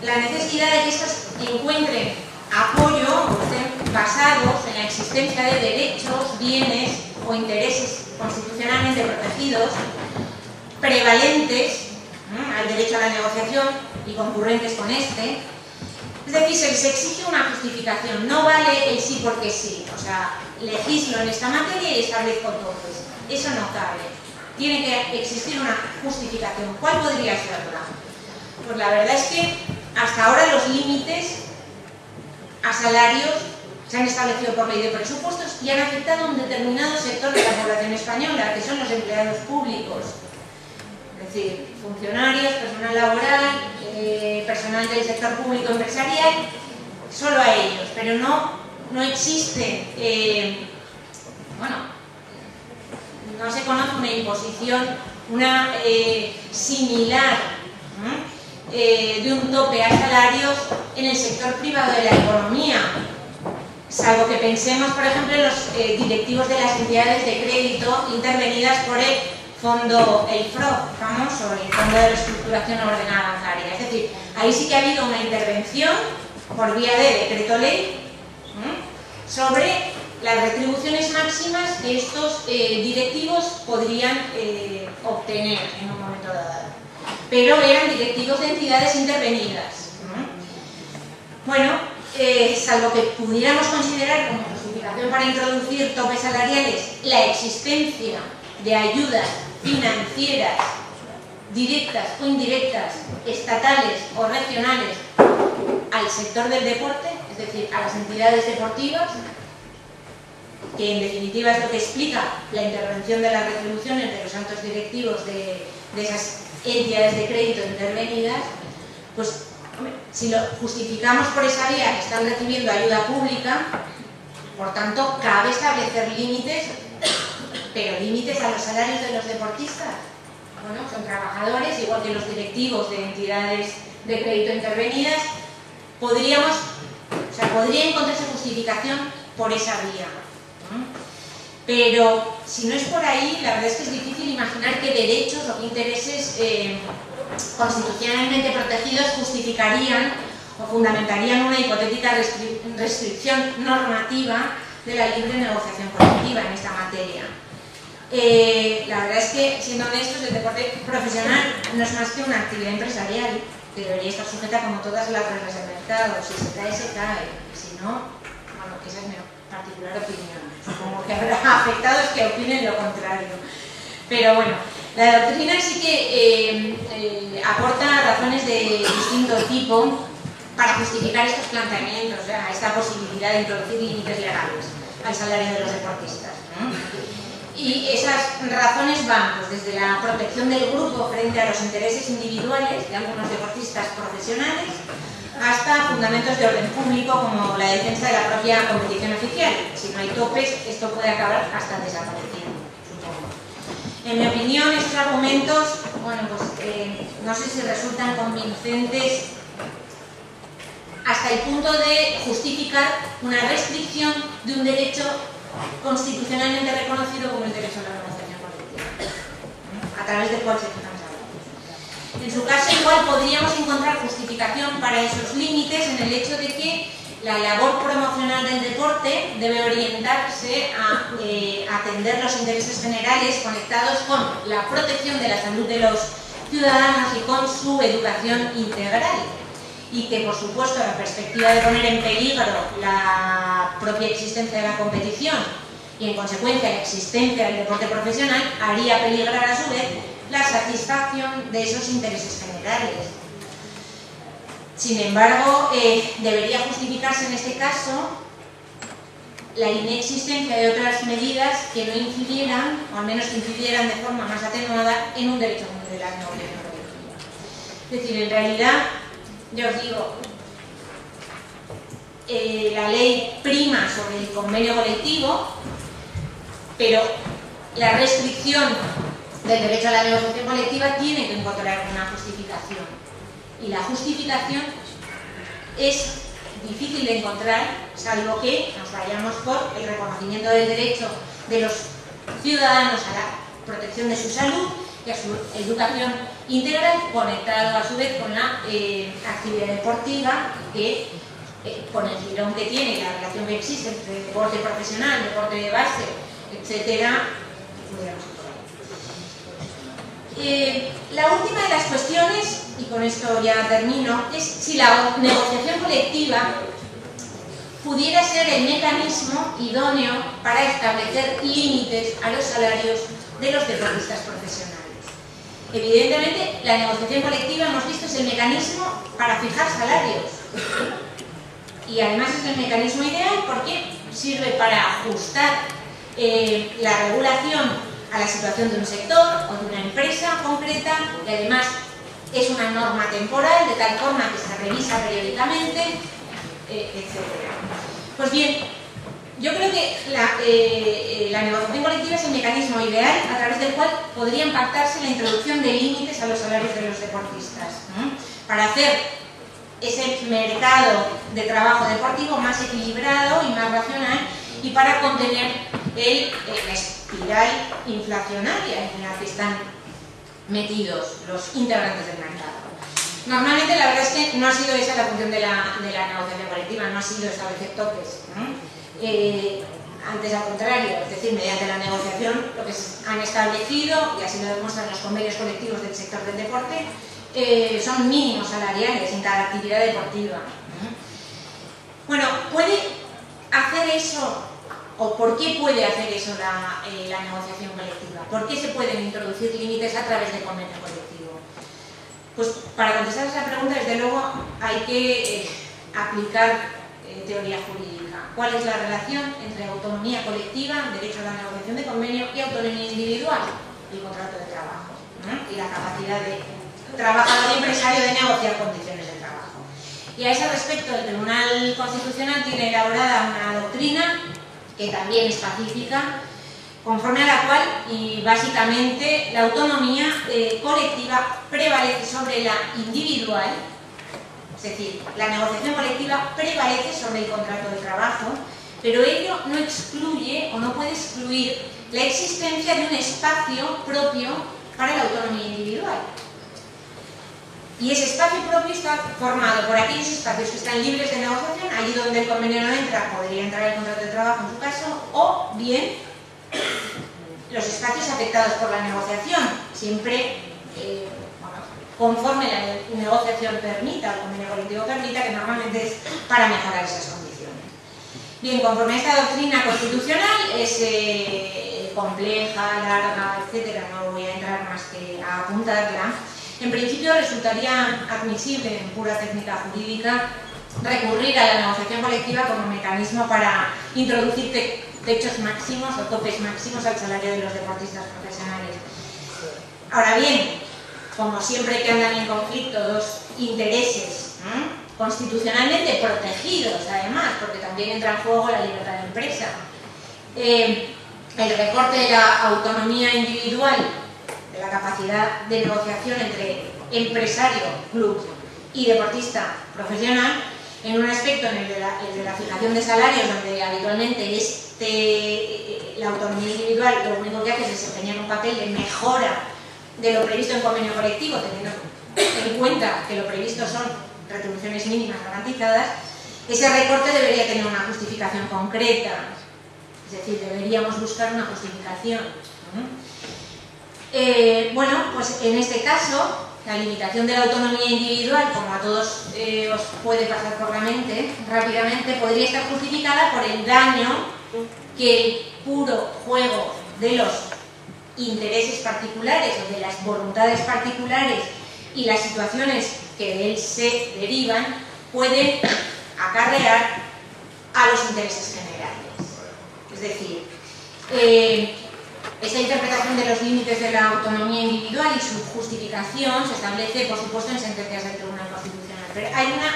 la necesidad de que estos encuentren apoyo o estén basados en la existencia de derechos, bienes o intereses constitucionalmente protegidos, prevalentes al derecho a la negociación y concurrentes con este. Es decir, se exige una justificación, no vale el sí porque sí, o sea, legislo en esta materia y establezco topes. Eso no cabe. Tiene que existir una justificación. ¿Cuál podría serla? Pues la verdad es que hasta ahora los límites a salarios se han establecido por ley de presupuestos y han afectado a un determinado sector de la población española, que son los empleados públicos. Es decir, funcionarios, personal laboral, personal del sector público empresarial, solo a ellos, pero no existe, no se conoce una imposición, una similar de un tope a salarios en el sector privado de la economía, salvo que pensemos, por ejemplo, en los directivos de las entidades de crédito intervenidas por el fondo, el FROB, famoso, el Fondo de Reestructuración Ordenada Bancaria. Es decir, ahí sí que ha habido una intervención por vía de decreto ley sobre las retribuciones máximas que estos directivos podrían obtener en un momento dado. Pero eran directivos de entidades intervenidas. Bueno, salvo que pudiéramos considerar como justificación para introducir topes salariales la existencia de ayudas financieras directas o indirectas, estatales o regionales al sector del deporte, es decir, a las entidades deportivas, que en definitiva es lo que explica la intervención de las retribuciones de los altos directivos de esas entidades de crédito intervenidas, pues si lo justificamos por esa vía que están recibiendo ayuda pública, por tanto cabe establecer límites, pero límites a los salarios de los deportistas. Bueno, son trabajadores, igual que los directivos de entidades de crédito intervenidas. Podría encontrarse justificación por esa vía. Pero si no es por ahí, la verdad es que es difícil imaginar qué derechos o qué intereses constitucionalmente protegidos justificarían o fundamentarían una hipotética restricción normativa de la libre negociación colectiva en esta materia. La verdad es que, siendo honestos, el deporte profesional no es más que una actividad empresarial que debería estar sujeta como todas las reglas del mercado. Si se cae, se cae. Si no, bueno, esa es mi particular opinión. Supongo que habrá afectados que opinen lo contrario. Pero bueno, la doctrina sí que aporta razones de distinto tipo para justificar estos planteamientos, o sea, esta posibilidad de introducir límites legales al salario de los deportistas, ¿no? Y esas razones van pues, desde la protección del grupo frente a los intereses individuales de algunos deportistas profesionales hasta fundamentos de orden público como la defensa de la propia competición oficial. Si no hay topes, esto puede acabar hasta desapareciendo, supongo. En mi opinión, estos argumentos, bueno, pues no sé si resultan convincentes hasta el punto de justificar una restricción de un derecho constitucionalmente reconocido como el derecho a la negociación colectiva, a través del cual se estamos hablando. En su caso, igual podríamos encontrar justificación para esos límites en el hecho de que la labor promocional del deporte SUBEC debe orientarse a atender los intereses generales conectados con la protección de la salud de los ciudadanos y con su educación integral. Y que, por supuesto, la perspectiva de poner en peligro la propia existencia de la competición y, en consecuencia, la existencia del deporte profesional haría peligrar a su vez la satisfacción de esos intereses generales. Sin embargo, debería justificarse en este caso la inexistencia de otras medidas que no incidieran, o al menos que incidieran de forma más atenuada, en un derecho de la negociación colectiva. Es decir, en realidad, yo os digo, la ley prima sobre el convenio colectivo, pero la restricción del derecho a la negociación colectiva tiene que encontrar una justificación. Y la justificación es difícil de encontrar, salvo que nos vayamos por el reconocimiento del derecho de los ciudadanos a la protección de su salud y a su educación integral, conectado a su vez con la actividad deportiva, que con el tirón que tiene y la relación que existe entre deporte profesional, deporte de base, etcétera. La última de las cuestiones, y con esto ya termino, es si la negociación colectiva pudiera ser el mecanismo idóneo para establecer límites a los salarios de los deportistas profesionales. Evidentemente, la negociación colectiva, hemos visto, es el mecanismo para fijar salarios. Y además es el mecanismo ideal porque sirve para ajustar la regulación a la situación de un sector o de una empresa concreta, y además es una norma temporal, de tal forma que se revisa periódicamente, etc. Pues bien, yo creo que la negociación colectiva es el mecanismo ideal a través del cual podría pactarse la introducción de límites a los salarios de los deportistas, para hacer ese mercado de trabajo deportivo más equilibrado y más racional, y para contener la espiral inflacionaria en la que están metidos los integrantes del mercado. Normalmente la verdad es que no ha sido esa la función de la negociación colectiva, no ha sido establecer topes, antes al contrario, es decir, mediante la negociación lo que han establecido, y así lo demuestran los convenios colectivos del sector del deporte, son mínimos salariales en cada actividad deportiva. Bueno, ¿puede hacer eso, o por qué puede hacer eso la negociación colectiva? ¿Por qué se pueden introducir límites a través del convenio colectivo? Pues para contestar a esa pregunta, desde luego, hay que aplicar teoría jurídica. ¿Cuál es la relación entre autonomía colectiva, derecho a la negociación de convenio, y autonomía individual, el contrato de trabajo, y la capacidad de trabajador y empresario de negociar condiciones de trabajo? Y a ese respecto, el Tribunal Constitucional tiene elaborada una doctrina que también es pacífica, conforme a la cual, y básicamente, la autonomía colectiva prevalece sobre la individual. Es decir, la negociación colectiva prevalece sobre el contrato de trabajo, pero ello no excluye o no puede excluir la existencia de un espacio propio para la autonomía individual. Y ese espacio propio está formado por aquellos espacios que están libres de negociación, allí donde el convenio no entra, podría entrar el contrato de trabajo en su caso, o bien los espacios afectados por la negociación, siempre conforme la negociación permita, el convenio colectivo permita, que normalmente es para mejorar esas condiciones. Bien, conforme a esta doctrina constitucional, es compleja, larga, etcétera, no voy a entrar más que a apuntarla. En principio resultaría admisible en pura técnica jurídica recurrir a la negociación colectiva como mecanismo para introducir techos máximos o topes máximos al salario de los deportistas profesionales. Ahora bien, como siempre que andan en conflicto dos intereses constitucionalmente protegidos, además, porque también entra en juego la libertad de empresa, el recorte de la autonomía individual, de la capacidad de negociación entre empresario, club y deportista profesional, en un aspecto en el de la fijación de salarios, donde habitualmente la autonomía individual lo único que hace es desempeñar un papel de mejora de lo previsto en convenio colectivo, teniendo en cuenta que lo previsto son retribuciones mínimas garantizadas, ese recorte debería tener una justificación concreta, es decir, deberíamos buscar una justificación. Bueno, pues en este caso, la limitación de la autonomía individual, como a todos os puede pasar por la mente rápidamente, podría estar justificada por el daño que el puro juego de los intereses particulares o de las voluntades particulares y las situaciones que de él se derivan pueden acarrear a los intereses generales. Es decir, esta interpretación de los límites de la autonomía individual y su justificación se establece, por supuesto, en sentencias del Tribunal Constitucional. Pero hay una,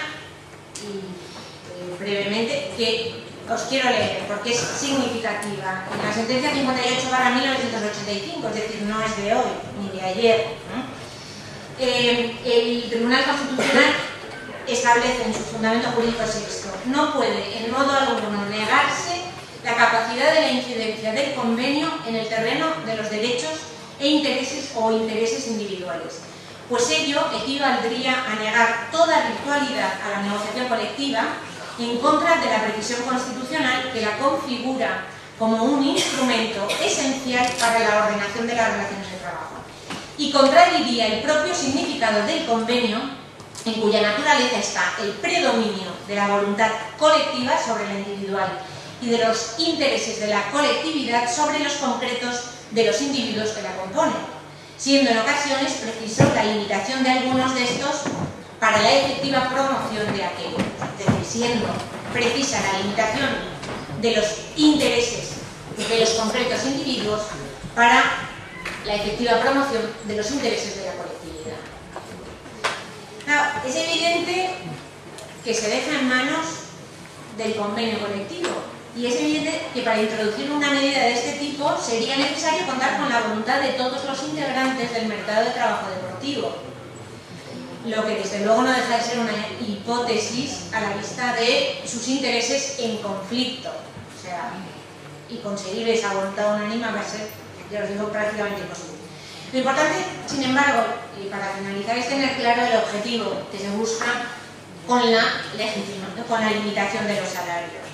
brevemente, que os quiero leer porque es significativa. En la sentencia 58/1985, es decir, no es de hoy ni de ayer, el Tribunal Constitucional establece en su fundamento jurídico sexto: no puede en modo alguno negarse la capacidad de la incidencia del convenio en el terreno de los derechos e intereses o intereses individuales, pues ello equivaldría a negar toda virtualidad a la negociación colectiva en contra de la previsión constitucional que la configura como un instrumento esencial para la ordenación de las relaciones de trabajo, y contradiría el propio significado del convenio, en cuya naturaleza está el predominio de la voluntad colectiva sobre la individual y de los intereses de la colectividad sobre los concretos de los individuos que la componen, siendo en ocasiones preciso la limitación de algunos de estos para la efectiva promoción de aquello. Es decir, siendo precisa la limitación de los intereses de los concretos individuos para la efectiva promoción de los intereses de la colectividad. Claro, es evidente que se deja en manos del convenio colectivo, y es evidente que para introducir una medida de este tipo sería necesario contar con la voluntad de todos los integrantes del mercado de trabajo deportivo, lo que desde luego no deja de ser una hipótesis a la vista de sus intereses en conflicto. O sea, y conseguir esa voluntad unánime va a ser, ya os digo, prácticamente imposible. Lo importante, sin embargo, y para finalizar, es tener claro el objetivo que se busca con la limitación de los salarios.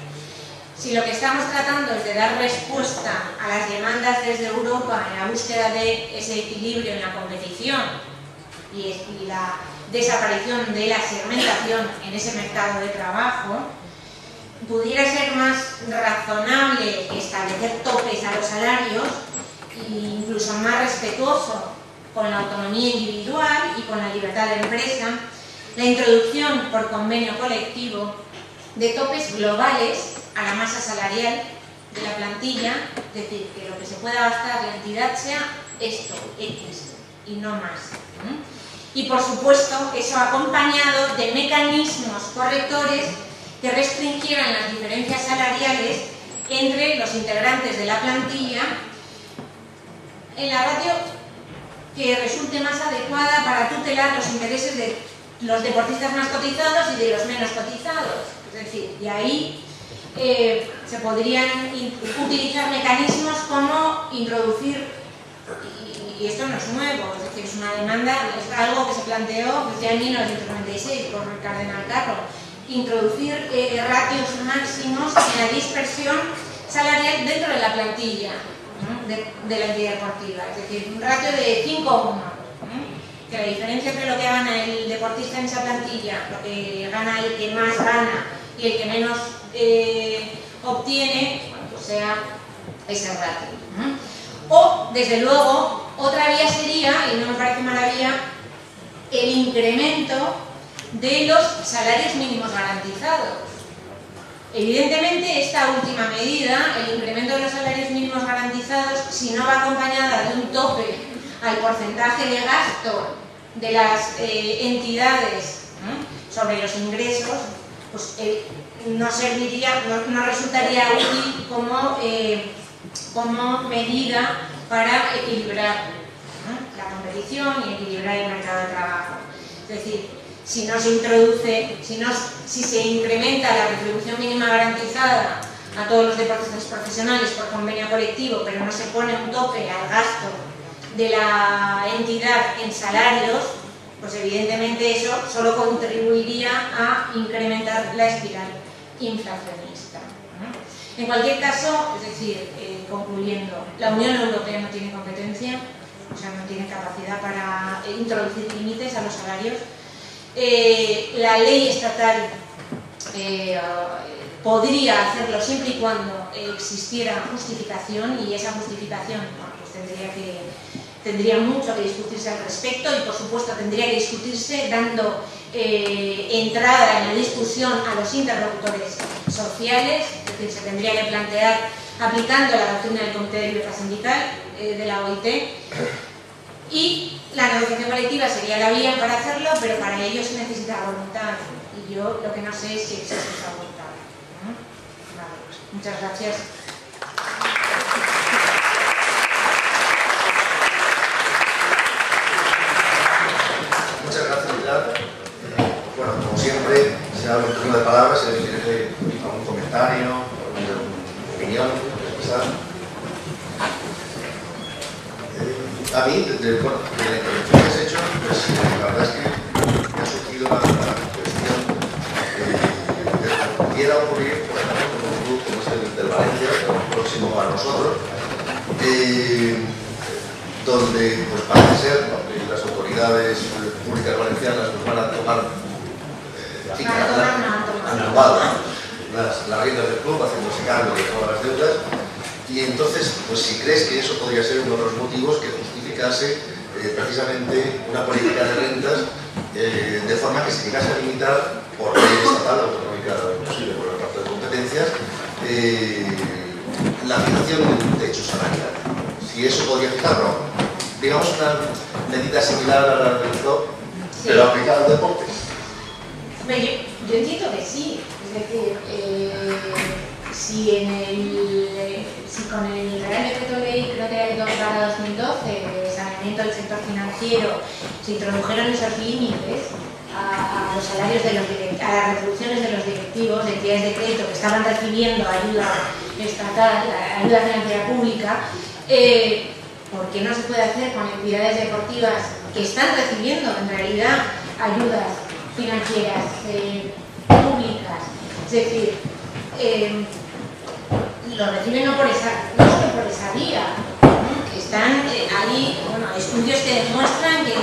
Si lo que estamos tratando es de dar respuesta a las demandas desde Europa en la búsqueda de ese equilibrio en la competición y la desaparición de la segmentación en ese mercado de trabajo, pudiera ser más razonable establecer topes a los salarios e incluso más respetuoso con la autonomía individual y con la libertad de empresa, la introducción por convenio colectivo de topes globales a la masa salarial de la plantilla, es decir, que lo que se pueda gastar la entidad sea esto, X, y no más. Y por supuesto, eso acompañado de mecanismos correctores que restringieran las diferencias salariales entre los integrantes de la plantilla en la ratio que resulte más adecuada para tutelar los intereses de los deportistas más cotizados y de los menos cotizados. Es decir, y ahí se podrían utilizar mecanismos como introducir, y esto no es nuevo, es decir, es una demanda, es algo que se planteó desde el 1996 por el cardenal Carro, introducir ratios máximos en la dispersión salarial dentro de la plantilla, ¿no?, de la entidad deportiva, es decir, un ratio de 5:1, que la diferencia entre lo que gana el deportista en esa plantilla, lo que gana el que más gana y el que menos obtiene, bueno, pues sea ese ratio. O, desde luego, otra vía sería, y no me parece mala vía, el incremento de los salarios mínimos garantizados. Evidentemente, esta última medida, el incremento de los salarios mínimos garantizados, si no va acompañada de un tope al porcentaje de gasto de las entidades sobre los ingresos, pues no serviría, no resultaría útil como medida para equilibrar la competición y equilibrar el mercado de trabajo. Es decir, si no se introduce, si se incrementa la retribución mínima garantizada a todos los deportistas profesionales por convenio colectivo, pero no se pone un tope al gasto de la entidad en salarios, pues evidentemente eso solo contribuiría a incrementar la espiral inflacionista, ¿no? En cualquier caso, es decir, concluyendo, la Unión Europea no tiene competencia, o sea, no tiene capacidad para introducir límites a los salarios. La ley estatal podría hacerlo siempre y cuando existiera justificación, y esa justificación, bueno, pues tendría mucho que discutirse al respecto, y por supuesto tendría que discutirse dando entrada en la discusión a los interlocutores sociales, es decir, se tendría que plantear aplicando la doctrina del Comité de Libertad Sindical de la OIT, y la negociación colectiva sería la vía para hacerlo, pero para ello se necesita voluntad, y yo lo que no sé es si existe esa voluntad. Vale, pues muchas gracias. Muchas gracias, Pilar. Bueno, como siempre, se abre un turno de palabras, si quieres algún comentario, alguna opinión, expresar. A mí, de la intervención que has hecho, pues la verdad es que me ha surgido la cuestión de que pudiera ocurrir, por ejemplo, con un club como es el del Valencia, próximo a nosotros, donde pues parece ser, ¿no?, que las autoridades públicas valencianas pues, van a tomar, han tomado las riendas del club, haciéndose cargo de todas las deudas. Y entonces, pues si crees que eso podría ser uno de los motivos que justificase precisamente una política de rentas de forma que se llegase a limitar por ley estatal, autonómica, posible por el reparto de competencias, la fijación de un techo salarial. Si eso podría fijarlo, digamos una medida similar a la del club, sí, pero aplicada al deporte. Yo entiendo que sí, es decir, si con el Real Decreto Ley, creo que era el 2/2012, de saneamiento del sector financiero, se introdujeron esos límites a los salarios de a las retribuciones de los directivos de entidades de crédito que estaban recibiendo ayuda estatal, ayuda financiera pública, ¿por qué no se puede hacer con entidades deportivas que están recibiendo en realidad ayudas financieras públicas? Es decir, lo reciben no solo por esa vía, ¿no? Están ahí, bueno, estudios que demuestran que,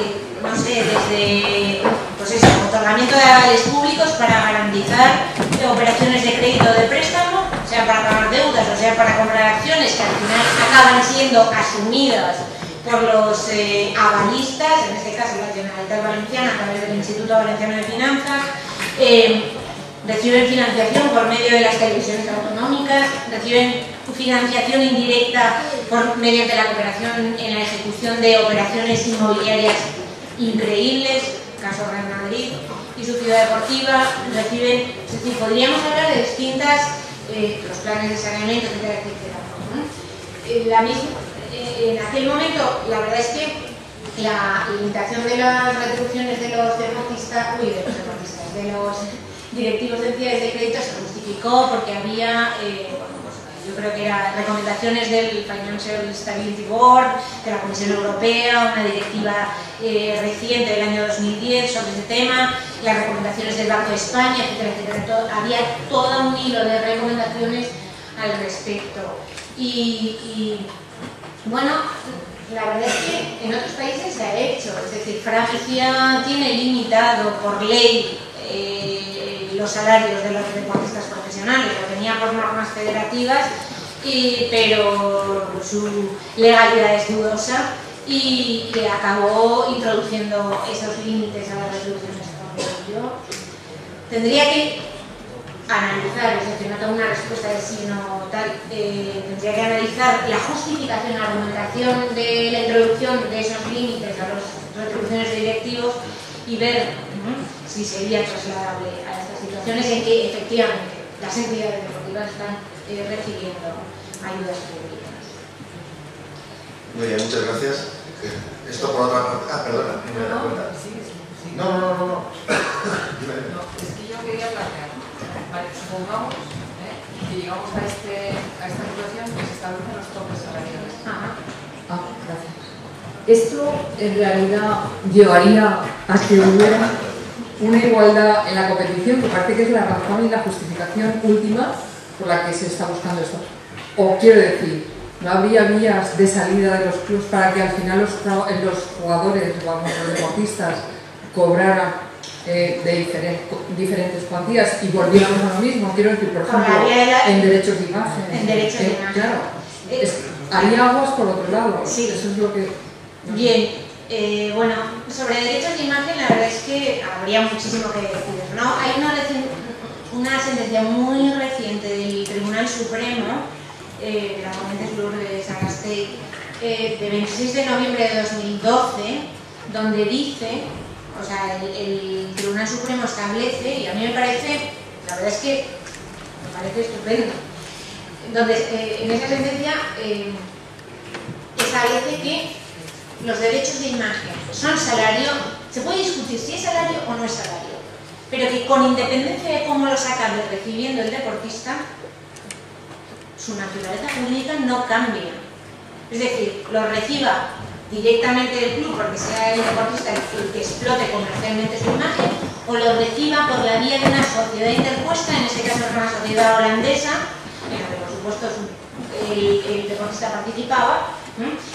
no sé, desde pues eso, otorgamiento de avales públicos para garantizar operaciones de crédito o de préstamo, o sea para pagar deudas, o sea para comprar acciones que al final acaban siendo asumidas por los avalistas, en este caso la Generalitat Valenciana a través del Instituto Valenciano de Finanzas. Reciben financiación por medio de las televisiones autonómicas, reciben financiación indirecta mediante la cooperación en la ejecución de operaciones inmobiliarias increíbles, caso Real Madrid y su ciudad deportiva, reciben, es decir, podríamos hablar de distintas, los planes de saneamiento, etcétera, etcétera. En aquel momento, la verdad es que la limitación de las retribuciones de los deportistas, de los directivos de entidades de crédito se justificó porque había, bueno, pues, yo creo que eran recomendaciones del Financial Stability Board, de la Comisión Europea, una directiva reciente del año 2010 sobre ese tema, las recomendaciones del Banco de España, etcétera, etcétera. Había todo un hilo de recomendaciones al respecto. Y bueno, la verdad es que en otros países se ha hecho, es decir, Francia tiene limitado por ley los salarios de los deportistas profesionales, lo tenía por normas federativas, pero su legalidad es dudosa y acabó introduciendo esos límites a las retribuciones. Yo tendría que analizar, es decir, no tengo una respuesta de sí no tal, tendría que analizar la justificación, la argumentación de la introducción de esos límites a las retribuciones de directivos y ver si sería trasladable a estas situaciones en que efectivamente las entidades deportivas están recibiendo ayudas públicas. Muy bien, muchas gracias. Esto por otra parte... Ah, perdona, no me da cuenta. No. Es que yo quería plantear, vale, supongamos que llegamos a esta situación que se establecen los topes salariales. Gracias. Esto en realidad llevaría a que hubiera una igualdad en la competición que parece que es la razón y la justificación última por la que se está buscando esto. O quiero decir, ¿no habría vías de salida de los clubes para que al final los jugadores, vamos, los deportistas, cobraran de diferentes cuantías y volviéramos a lo mismo? Quiero decir, por ejemplo, en derechos de imagen. En derechos de imagen. Claro. Haría aguas por otro lado. Sí. Eso es lo que... Bien. Bueno, sobre derechos de imagen la verdad es que habría muchísimo que decir, ¿no? Hay una sentencia muy reciente del Tribunal Supremo, de la Comentes Lourdes Sagastey, de 26 de noviembre de 2012, donde dice, o sea, el Tribunal Supremo establece, y a mí me parece, la verdad es que me parece estupendo, donde en esa sentencia establece que los derechos de imagen son salario, se puede discutir si es salario o no es salario, pero que con independencia de cómo los acabe recibiendo el deportista, su naturaleza jurídica no cambia. Es decir, lo reciba directamente del club porque sea el deportista el que explote comercialmente su imagen, o lo reciba por la vía de una sociedad interpuesta, en este caso es una sociedad holandesa, en la que por supuesto el deportista participaba.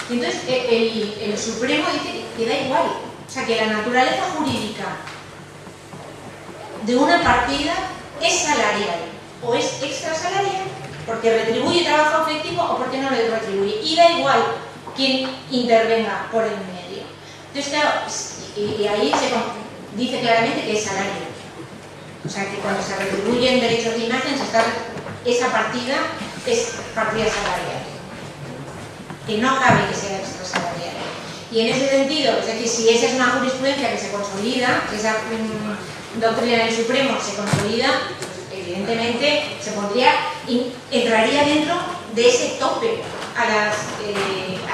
Y entonces el Supremo dice que da igual, o sea que la naturaleza jurídica de una partida es salarial o es extrasalarial porque retribuye trabajo efectivo o porque no lo retribuye, y da igual quien intervenga por el medio. Entonces claro, y ahí se dice claramente que es salario, o sea que cuando se retribuyen derechos de imagen esa partida es partida salarial, que no cabe que sea extrasalarial. Y en ese sentido, es decir, si esa es una jurisprudencia que se consolida, si esa doctrina del Supremo se consolida, pues, evidentemente entraría dentro de ese tope a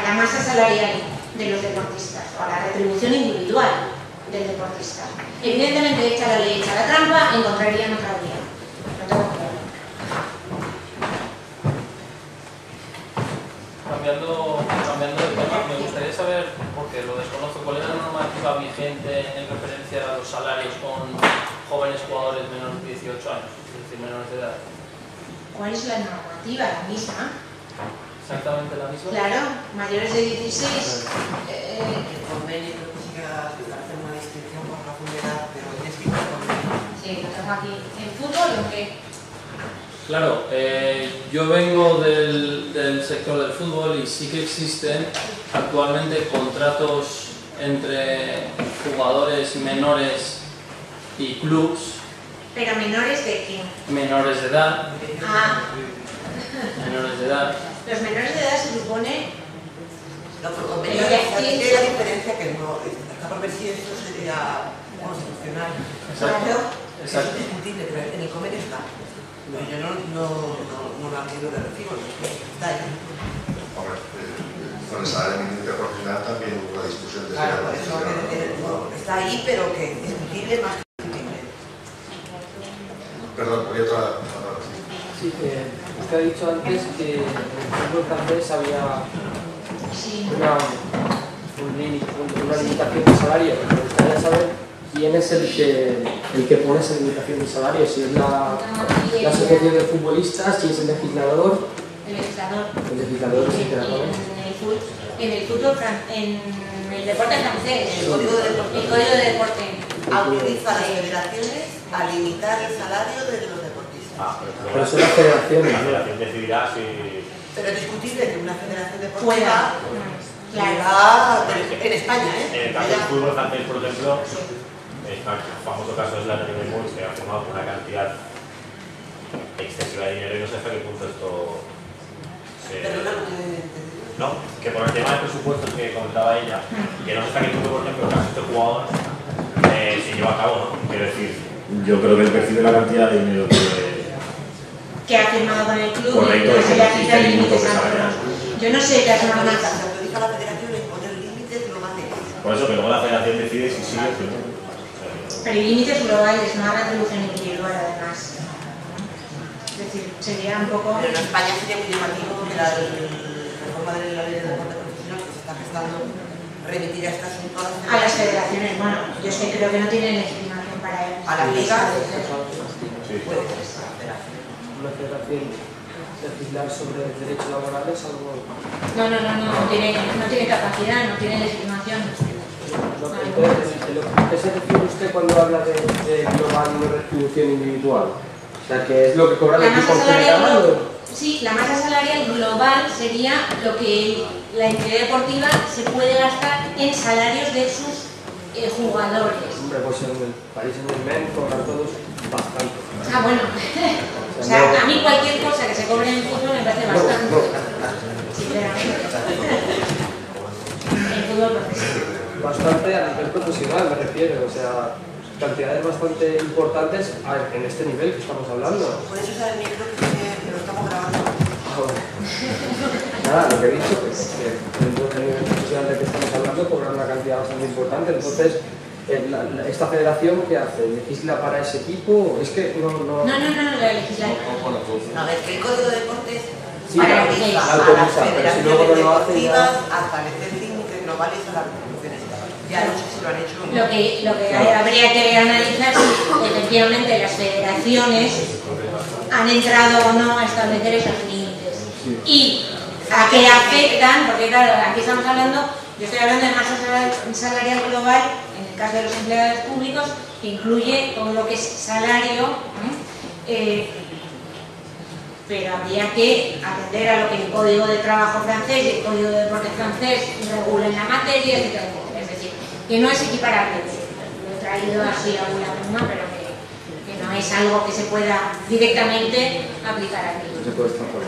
la masa salarial de los deportistas, o a la retribución individual del deportista. Evidentemente, hecha la ley, hecha la trampa, encontrarían otra vía. No tengo claro. Cambiando de tema, me gustaría saber, porque lo desconozco, cuál es la normativa vigente en referencia a los salarios con jóvenes jugadores menores de 18 años, es decir, menores de edad. ¿Cuál es la normativa? La misma. ¿Exactamente la misma? Claro, mayores de 16. El convenio creo que sí que hace una distinción por razón de edad, pero es que el convenio. Sí, lo tengo aquí. ¿En fútbol o qué? Claro, yo vengo del sector del fútbol y sí que existen actualmente contratos entre jugadores menores y clubs. ¿Pero menores de quién? Menores de edad. Ah. Menores de edad. Los menores de edad se supone... No, por convenio hay la diferencia que no está permitido, eso sería constitucional. Exacto. Es discutible, pero en el convenio está. No, yo no la quiero de recibo, está ahí. Hombre, con el salario mínimo interprofesional también hubo una discusión de claro, eso está ahí, pero que es discutible más que discutible. Perdón, había otra palabra. Sí, usted ha dicho antes que en el fútbol francés había una limitación de salario. Me gustaría saber quién es el que pone esa limitación de salario, si es la asociación de futbolistas, si es el legislador. El legislador. El legislador es el que la pone. En el fútbol, en el deporte francés. El código de deporte. El código de deporte. Autoriza a las federaciones a limitar el salario de los deportistas. Pero son las federaciones. La federación decidirá si... Pero es discutible que una federación deportiva Claro. en España, En el caso del fútbol francés, por ejemplo, el famoso caso de Zlatan Ibrahimovic, que ha firmado con una cantidad excesiva de dinero y no sé hasta qué punto esto no, que por el tema de presupuestos que comentaba ella, que no sé hasta qué punto, por ejemplo, el caso de este jugador se lleva a cabo, ¿no? Quiero decir, yo creo que él percibe la cantidad de dinero que ha firmado con el club. Correcto, y se le ha existe quitado el límite límites salarial. Yo no sé las normas. autoriza a la federación a imponer límites globales. por eso que luego la federación decide si sigue o no. Pero hay límites globales, no hay retribución individual además. Es decir, sería un poco... Pero en España sería muy llamativo que la reforma de la ley de deporte profesional que se está gestando remitir a este asunto a las federaciones. Bueno, yo es que creo que no tienen legitimación para A las ligas Sí. Una federación legislar sobre derechos laborales algo... No tiene capacidad, no tiene legitimación. Entonces, ¿qué se refiere usted cuando habla de global y de retribución individual? O sea, ¿qué es lo que cobra el equipo en general? Sí, la masa salarial global sería lo que la entidad deportiva se puede gastar en salarios de sus jugadores. Hombre, pues en el Paris Saint-Germain cobran todos bastante. Ah, bueno. O sea, a mí cualquier cosa que se cobre en fútbol me parece bastante. Sinceramente. En fútbol profesional. Bastante a nivel profesional, me refiero. O sea, cantidades bastante importantes en este nivel que estamos hablando. Puedes usar el micro que lo estamos grabando. Nada, lo que he dicho es que dentro del nivel profesional del que estamos hablando cobran una cantidad bastante importante. Entonces, esta federación, ¿qué hace? ¿Legisla para ese equipo? Es que no la legisla. A ver, que el Código de Deportes Sí, autoriza a las autoriza, pero si luego federaciones no lo hace ya... deportivas a establecer límites globales a las retribuciones. Ya no sé si lo han hecho o no. Lo que habría que analizar si efectivamente las federaciones han entrado o no a establecer esos límites. Sí. Y a qué afectan, porque claro, aquí estamos hablando, yo estoy hablando de masa salarial global, en el caso de los empleados públicos, que incluye todo lo que es salario, pero habría que atender a lo que el Código de Trabajo francés y el Código de Deporte francés regulan la materia, etc. Es decir, que no es equiparable. Lo he traído así a una pluma, pero que no es algo que se pueda directamente aplicar aquí. No se puede estar por